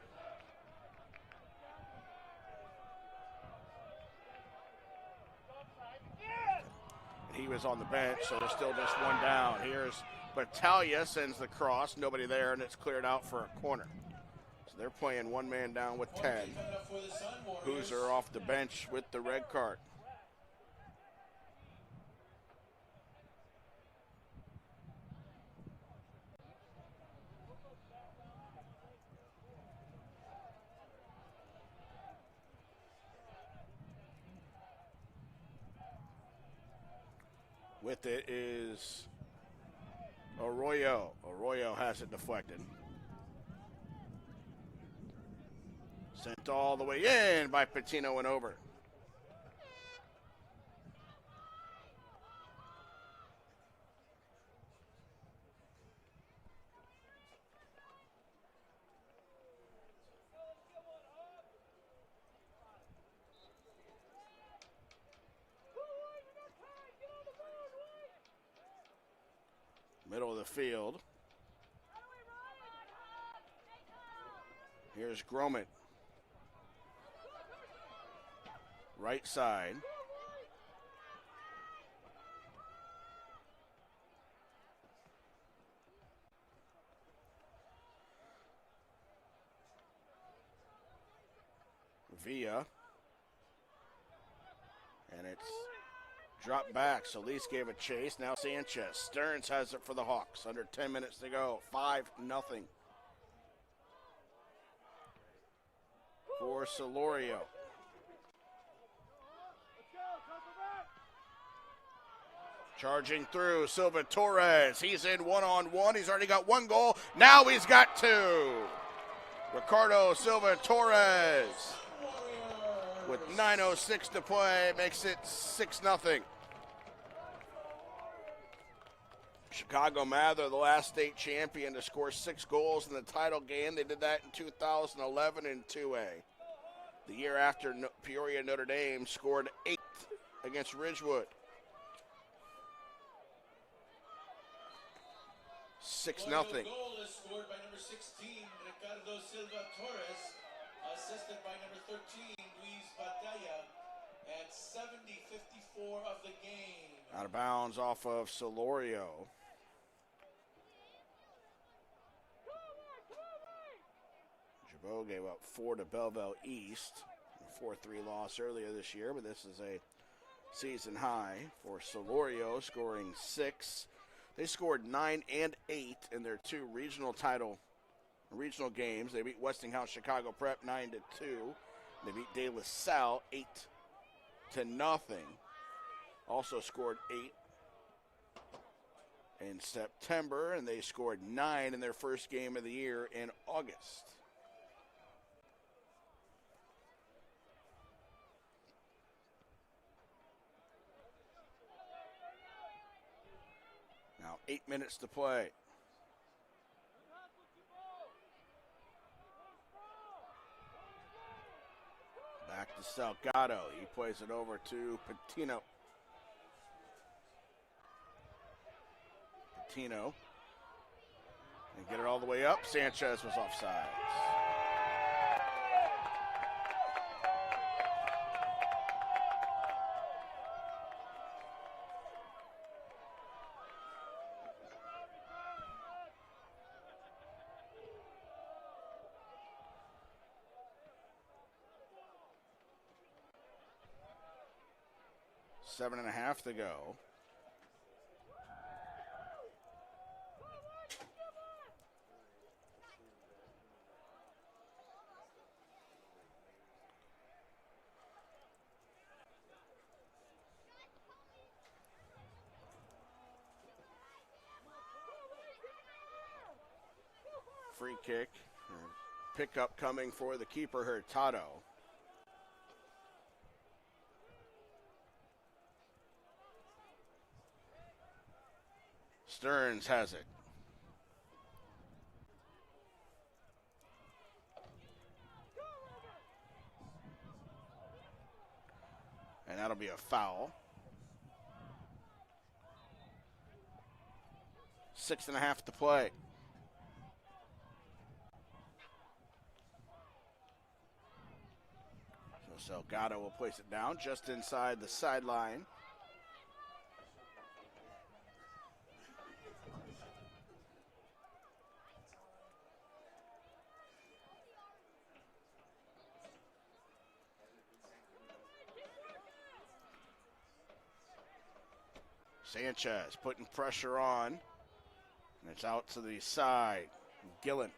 And he was on the bench, so there's still just one down. Here's Battaglia, sends the cross. Nobody there, and it's cleared out for a corner. So they're playing one man down with 10. Hooser off the bench with the red card. With it is Arroyo. Arroyo has it deflected. Sent all the way in by Patino and over. Middle of the field. Here's Gromit. Right side. Villa. And it's dropped back. Solis gave a chase. Now Sanchez. Stearns has it for the Hawks. Under 10 minutes to go. 5-0. For Solorio. Charging through, Silva Torres. He's in one-on-one. He's already got one goal. Now he's got two. Ricardo Silva Torres with 9:06 to play, makes it 6-0. Chicago Mather, the last state champion to score 6 goals in the title game. They did that in 2011 in 2A. The year after, Peoria Notre Dame scored 8 against Ridgewood. 6-0. Goal is scored by number 16, Ricardo Silva Torres, assisted by number 13, Luis Batalla, at 70:54 of the game. Out of bounds off of Solorio. Gibault gave up 4 to Belleville East. A 4-3 loss earlier this year, but this is a season high for Solorio, scoring 6. They scored 9 and 8 in their 2 regional games. They beat Westinghouse Chicago Prep 9-2. They beat De La Salle 8-0. Also scored 8 in September, and they scored 9 in their first game of the year in August. Now 8 minutes to play. Back to Salgado. He plays it over to Patino. And get it all the way up. Sanchez was offside. Seven and a half to go. Free kick. Pickup coming for the keeper, Hurtado. Stearns has it. And that'll be a foul. 6.5 to play. So Salgado will place it down just inside the sideline. Sanchez putting pressure on, and it's out to the side. Gillen.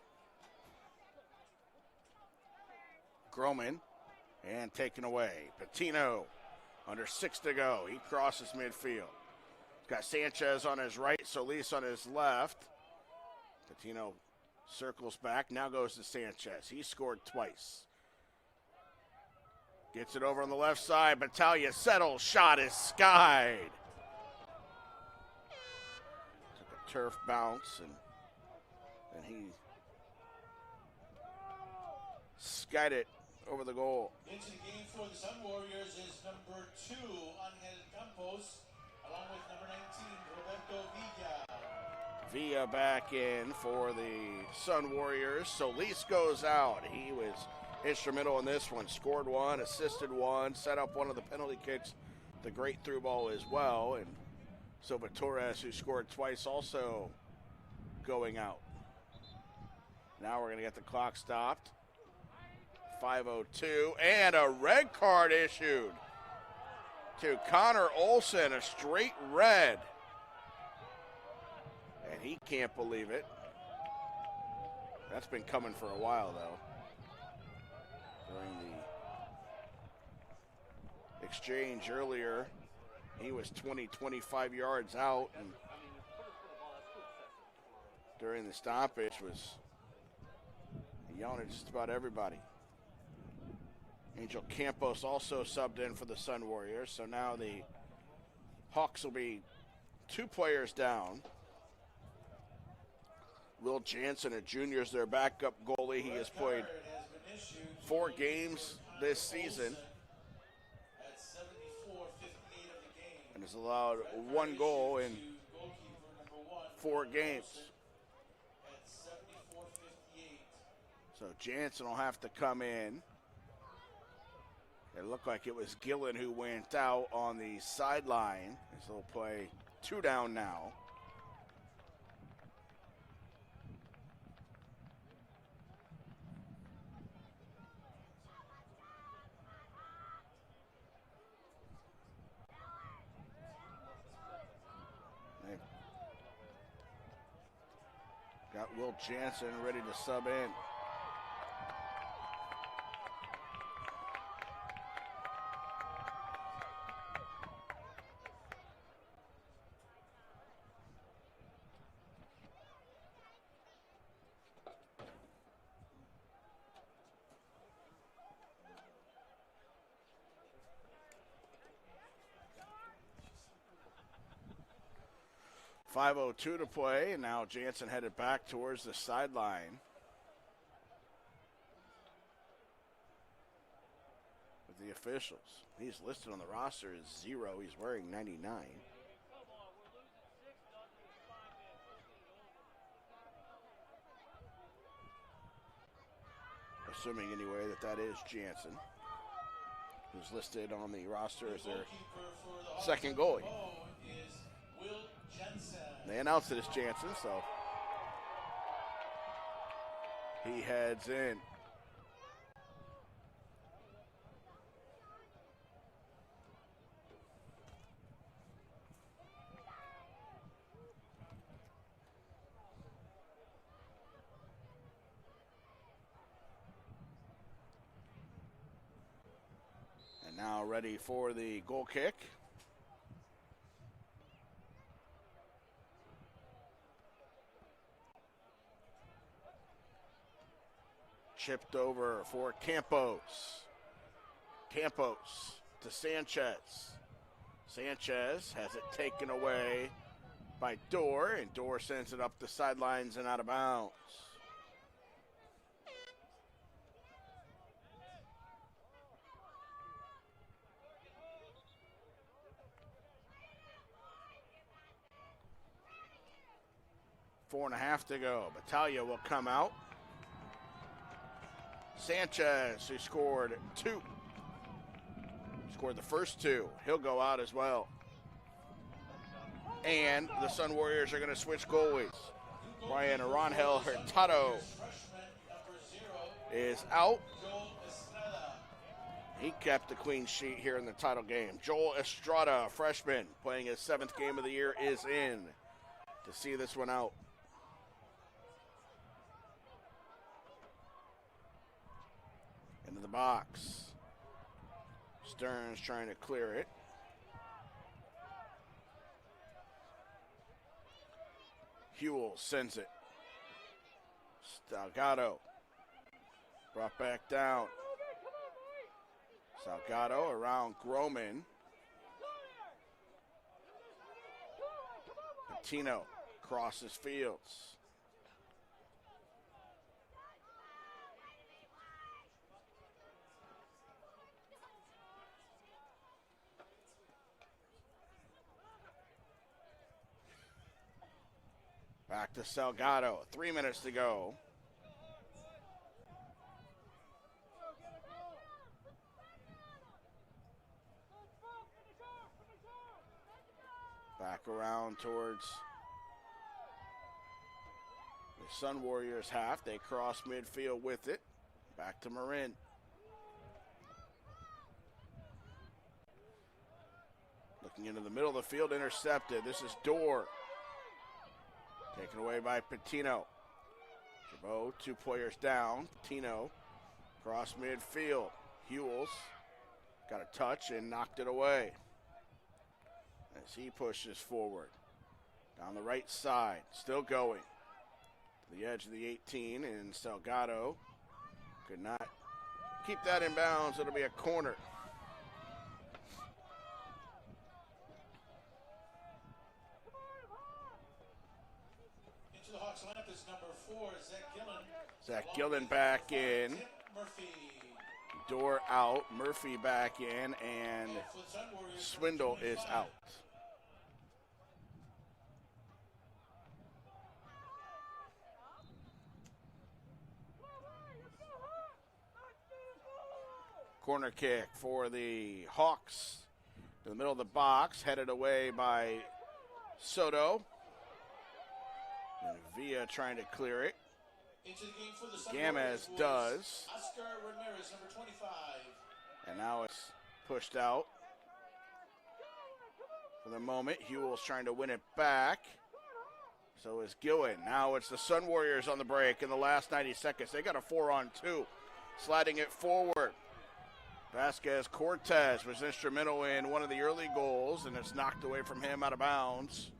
Groman, and taken away. Patino, under 6 to go. He crosses midfield. He's got Sanchez on his right, Solis on his left. Patino circles back, now goes to Sanchez. He scored twice. Gets it over on the left side. Battaglia settles, shot is skied. Turf bounce, and he skied it over the goal. Into the game for the Sun Warriors is number 2, Angel Campos, along with number 19, Roberto Villa. Villa back in for the Sun Warriors. Solis goes out. He was instrumental in this one. Scored 1, assisted 1, set up one of the penalty kicks. The great through ball as well, and Silva Torres, who scored twice, also going out. Now we're going to get the clock stopped. 5:02, and a red card issued to Connor Olson, a straight red. And he can't believe it. That's been coming for a while, though. During the exchange earlier, he was 25 yards out, and during the stoppage was yelling at just about everybody. Angel Campos also subbed in for the Sun Warriors, so now the Hawks will be 2 players down. Will Jansen, a junior, is their backup goalie. He has played 4 games this season and has allowed 1 goal in 4 games. So Jansen will have to come in. It looked like it was Gillen who went out on the sideline. So they'll play 2 down now. They've got Will Jansen ready to sub in. .502 to play, and now Jansen headed back towards the sideline. With the officials. He's listed on the roster as 0. He's wearing 99. Assuming anyway that is Jansen, who's listed on the roster as their second goalie. They announced it as Jansen, so he heads in. And now ready for the goal kick. Chipped over for Campos. Campos to Sanchez. Sanchez has it taken away by Dorr, and Dorr sends it up the sidelines and out of bounds. Four and a half to go. Battaglia will come out. Sanchez, who scored 2. Scored the first 2. He'll go out as well. And the Sun Warriors are going to switch goalies. Brian Aranjel Hurtado is out. He kept the clean sheet here in the title game. Joel Estrada, a freshman, playing his 7th game of the year, is in to see this one out. Into the box. Stearns trying to clear it. Hewell sends it. Salgado brought back down. Salgado around Groman. Patino crosses fields. Back to Salgado, 3 minutes to go. Back around towards the Sun Warriors half. They cross midfield with it. Back to Marin. Looking into the middle of the field, intercepted. This is Dorr. Taken away by Patino. Gibault, 2 players down. Patino, cross midfield. Hewells got a touch and knocked it away as he pushes forward. Down the right side, still going. To the edge of the 18, and Salgado could not keep that in bounds. It'll be a corner. Into the Hawks lineup is number 4, Zach Gillen. Zach Gillen back in. Murphy. Door out. Murphy back in, and Swindle is out. Corner kick for the Hawks in the middle of the box, headed away by Soto. And Villa trying to clear it. Into the game for the Sun Gamez Warriors does. Oscar Ramirez, number 25. And now it's pushed out. For the moment, Hewell's trying to win it back. So is Gillen. Now it's the Sun Warriors on the break in the last 90 seconds. They got a 4-on-2. Sliding it forward. Vasquez Cortez was instrumental in one of the early goals, and it's knocked away from him out of bounds.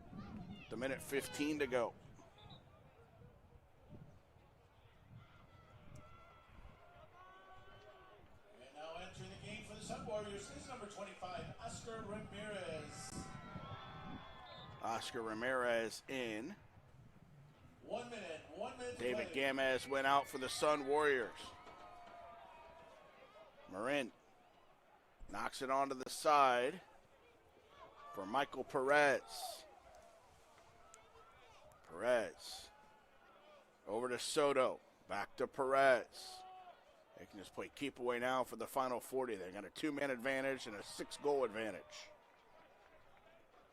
The minute 15 to go. And now entering the game for the Sun Warriors is number 25, Oscar Ramirez. Oscar Ramirez in. 1 minute, 1 minute. David play. Gamez went out for the Sun Warriors. Marin knocks it onto the side for Michael Perez. Perez over to Soto. Back to Perez. They can just play keep away now for the final 40. They got a 2-man advantage and a 6-goal advantage.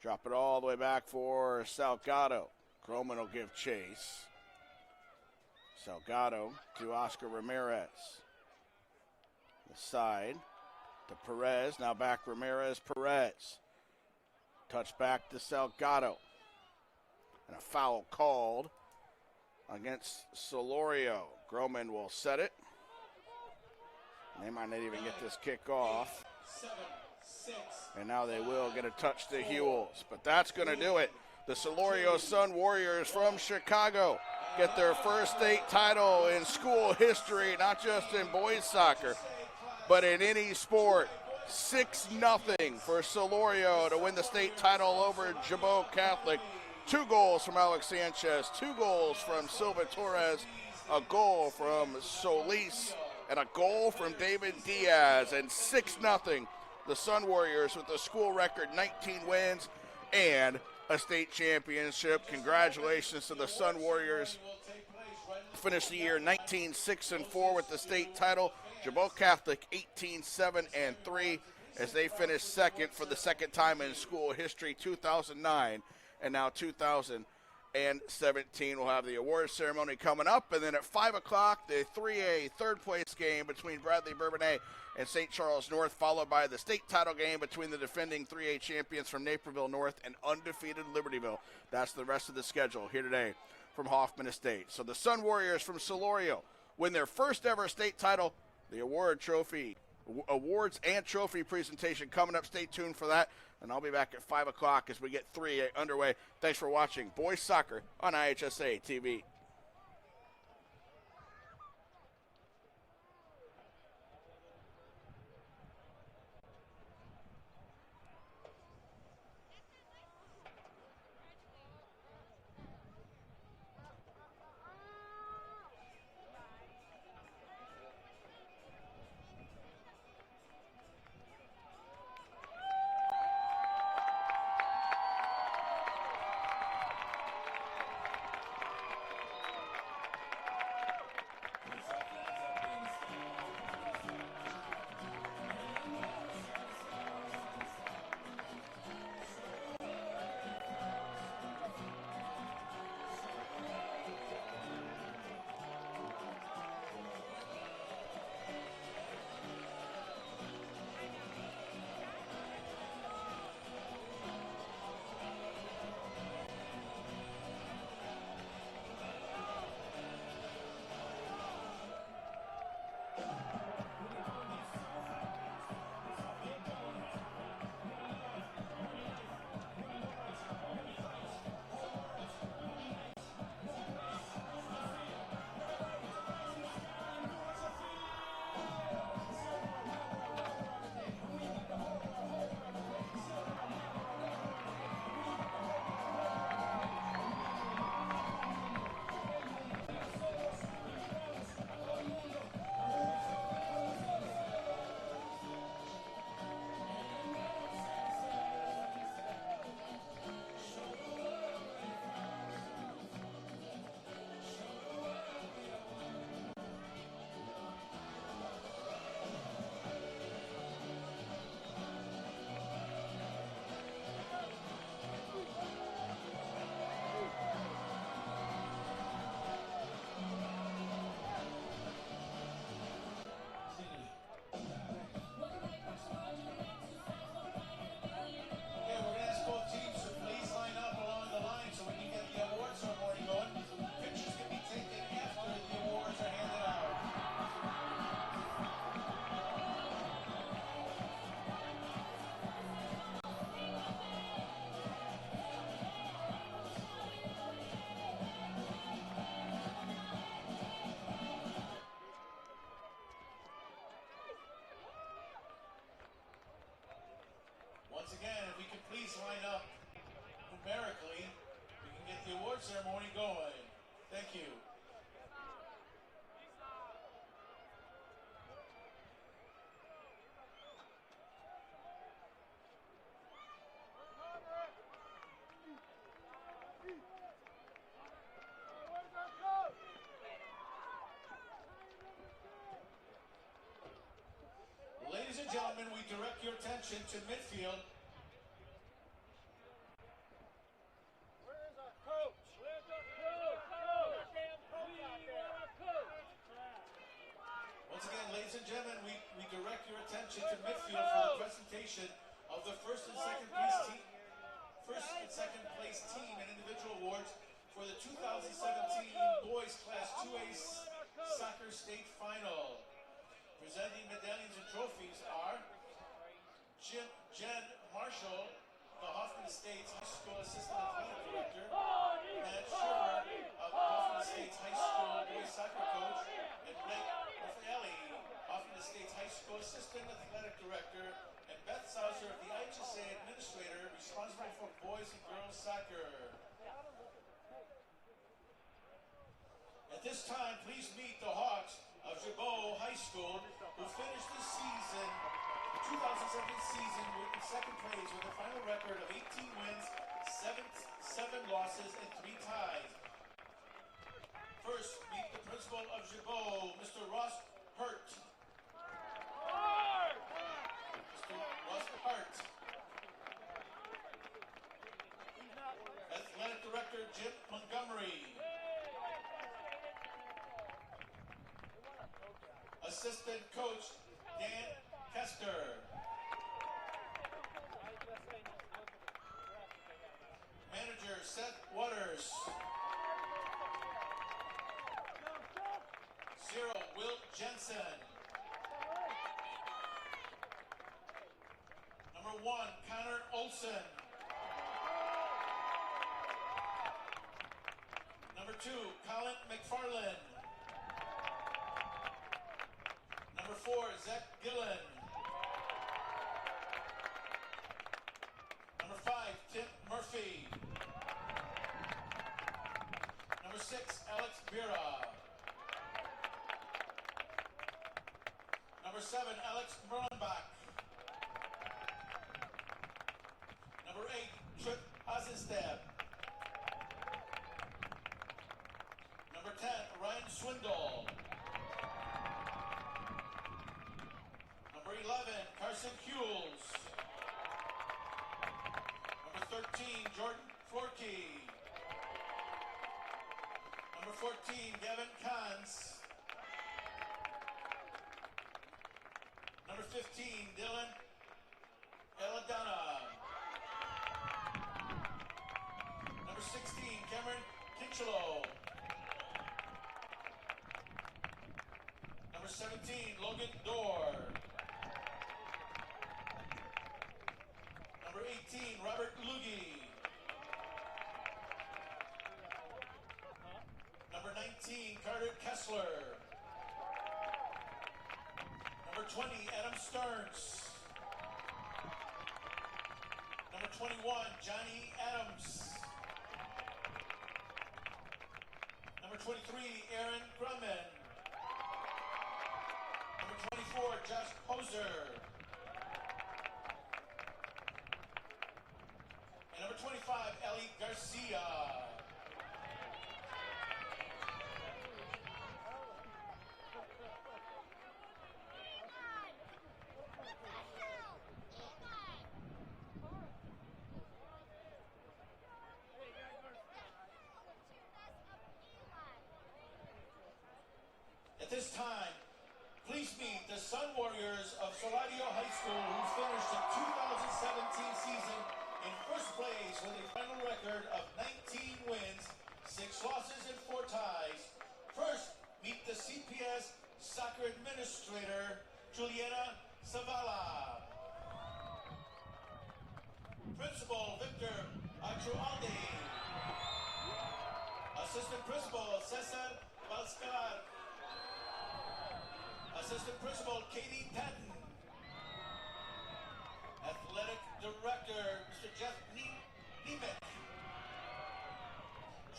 Drop it all the way back for Salgado. Groman will give chase. Salgado to Oscar Ramirez. The side to Perez. Now back Ramirez. Perez. Touch back to Salgado. And a foul called against Solorio. Groman will set it. They might not even get this kick off. 7, 6. And now they will get a touch to Hewells. But that's going to do it. The Solorio Sun Warriors from Chicago get their first state title in school history, not just in boys soccer, but in any sport. 6-0 for Solorio to win the state title over Gibault Catholic. 2 goals from Alex Sanchez, 2 goals from Silva Torres, a goal from Solis, and a goal from David Diaz. And 6-0, the Sun Warriors with the school record 19 wins and a state championship. Congratulations to the Sun Warriors. Finished the year 19-6-4 with the state title. Gibault Catholic 18-7-3 as they finished second for the second time in school history, 2009 and now 2017. We'll have the award ceremony coming up, and then at 5 o'clock, the 3A third-place game between Bradley Bourbonnais and St. Charles North, followed by the state title game between the defending 3A champions from Naperville North and undefeated Libertyville. That's the rest of the schedule here today from Hoffman Estate. So the Sun Warriors from Solorio win their first ever state title. The awards and trophy presentation coming up. Stay tuned for that. And I'll be back at 5 o'clock as we get 3A underway. Thanks for watching Boys Soccer on IHSA TV. Once again, if we can please line up numerically, we can get the award ceremony going. Thank you. Ladies and gentlemen, we direct your attention to midfield. Where's our coach? Where's our coach? Once again, ladies and gentlemen, we direct your attention to midfield for the presentation of the first and second place team and individual awards for the 2017 Boys Class 2A Soccer State Final. Presenting medallions and trophies are Jen Marshall, the Hoffman Estates High School Assistant Athletic Director, Matt Schiffer of Hoffman Estates High School Boys Soccer Coach, and Blake Raffaelli, Hoffman Estates High School Assistant Athletic Director, and Beth Sauser of the IHSA Administrator, responsible for boys and girls soccer. At this time, please meet the Hawks of Gibault High School, who finished the season, 2017 season, in second place with a final record of 18 wins, 7 losses, and 3 ties. First, meet the principal of Gibault, Mr. Ross Hurt. Mr. Ross Hart. Athletic Director Jim Montgomery. Assistant Coach Dan Kester. Manager Seth Waters. 0, Will Jensen. Number 1, Connor Olson. Number 2, Colin McFarland. Number 4, Zach Gillen. Number 5, Tim Murphy. Number 6, Alex Bira. Number 7, Alex Merlenbach. Number 8, Trip Hazestab. Number 10, Ryan Swindle. Number 11, Carson Hewells. Number 13, Jordan Forkey. Number 14, Gavin Kahns. Number 15, Dylan Eladana. Number 16, Cameron Kinchelo. Number 17, Logan Dorr. Number 18, Robert Lugie. Number 19, Carter Kessler. Number 20, Adam Stearns. Number 21, Johnny Adams. Number 23, Aaron Grumman. Number 24, Josh Hoser. And number 25, Ellie Garcia. At this time, please meet the Sun Warriors of Solorio High School, who finished the 2017 season in first place with a final record of 19 wins, 6 losses, and 4 ties. First, meet the CPS Soccer Administrator, Juliana Zavala. Principal, Victor Achualde. Assistant Principal, Cesar Valscar. Assistant Principal, Katie Patton. Athletic Director, Mr. Jeff Nemec.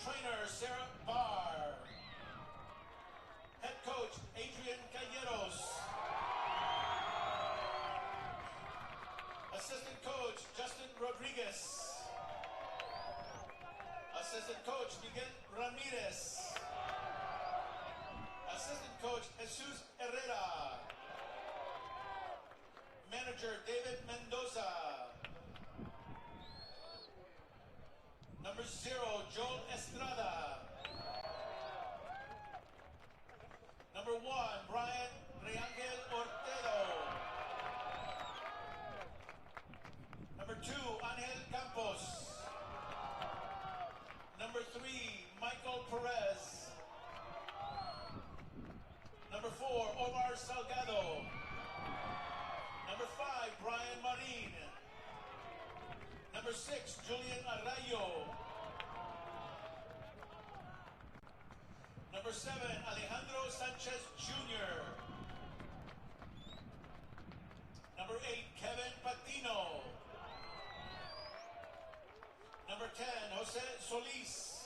Trainer, Sarah Barr. Head coach, Adrian Calleros. Assistant coach, Justin Rodriguez. Assistant coach, Miguel Ramirez. Assistant coach, Jesus Herrera. Manager, David Mendoza. Number 0, Joel Estrada. Number 1, Brian Reangel Ortego. Number 2, Angel Campos. Number 3, Michael Perez. Number 4, Omar Salgado. Number 5, Brian Marin. Number 6, Julian Arrayo. Number 7, Alejandro Sanchez Jr. Number 8, Kevin Patino. Number 10, Jose Solis.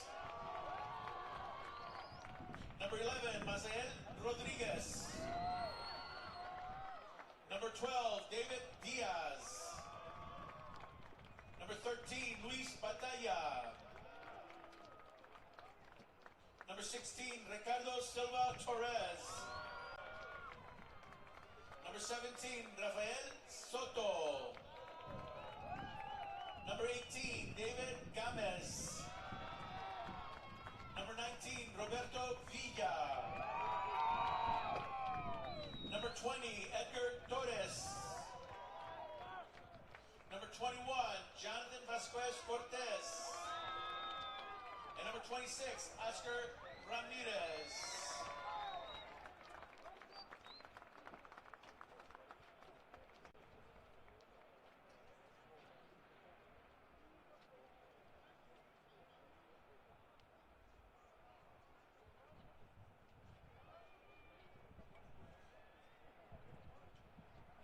Number 11, Mazael Rodriguez. Number 12, David Diaz. Number 13, Luis Batalla. Number 16, Ricardo Silva Torres. Number 17, Rafael Soto. Number 18, David Gamez. Number 19, Roberto Villa. Number 20, Edgar Torres. Number 21, Jonathan Vasquez Cortez. And number 26, Oscar Ramirez.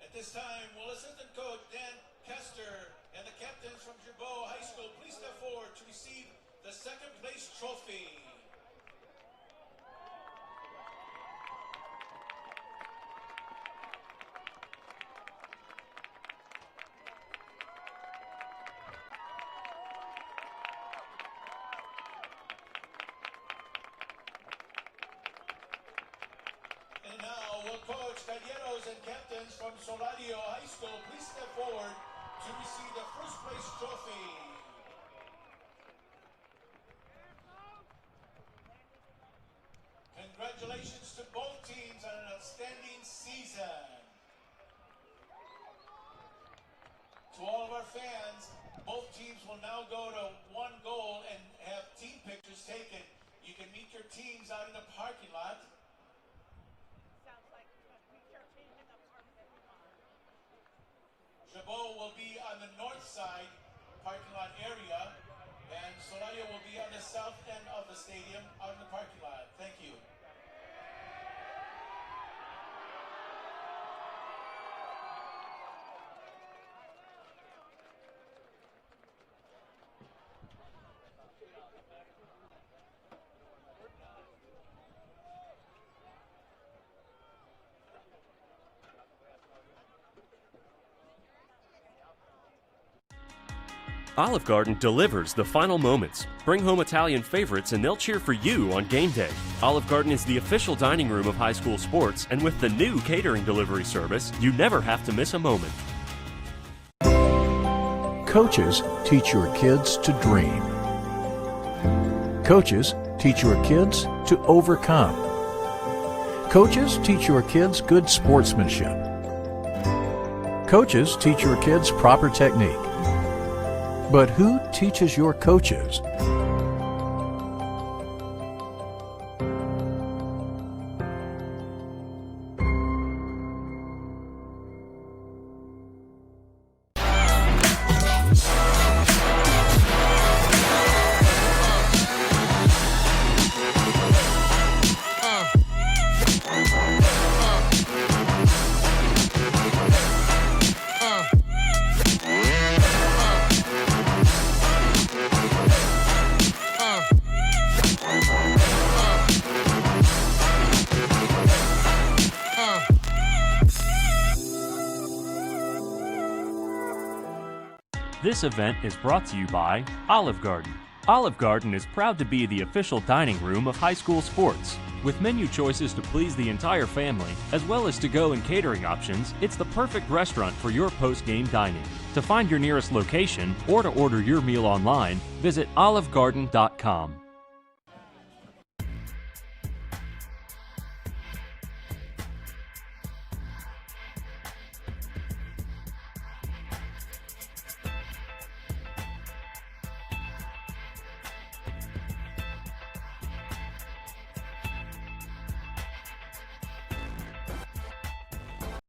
At this time, will assistant coach Dan Kester and the captains from Gibault High School please step forward to receive the second place trophy. And now, will Coach Calleros and captains from Solorio High School please step forward to receive the first place trophy. Congratulations to both teams on an outstanding season. To all of our fans, both teams will now go to one goal and have team pictures taken. You can meet your teams out in the parking lot. Gibault will be on the north side parking lot area, and Solorio will be on the south end of the stadium out in the parking lot. Thank you. Olive Garden delivers the final moments. Bring home Italian favorites and they'll cheer for you on game day. Olive Garden is the official dining room of high school sports, and with the new catering delivery service, you never have to miss a moment. Coaches teach your kids to dream. Coaches teach your kids to overcome. Coaches teach your kids good sportsmanship. Coaches teach your kids proper technique. But who teaches your coaches? This event is brought to you by Olive Garden. Olive Garden is proud to be the official dining room of high school sports. With menu choices to please the entire family, as well as to-go and catering options, it's the perfect restaurant for your post-game dining. To find your nearest location or to order your meal online, visit olivegarden.com.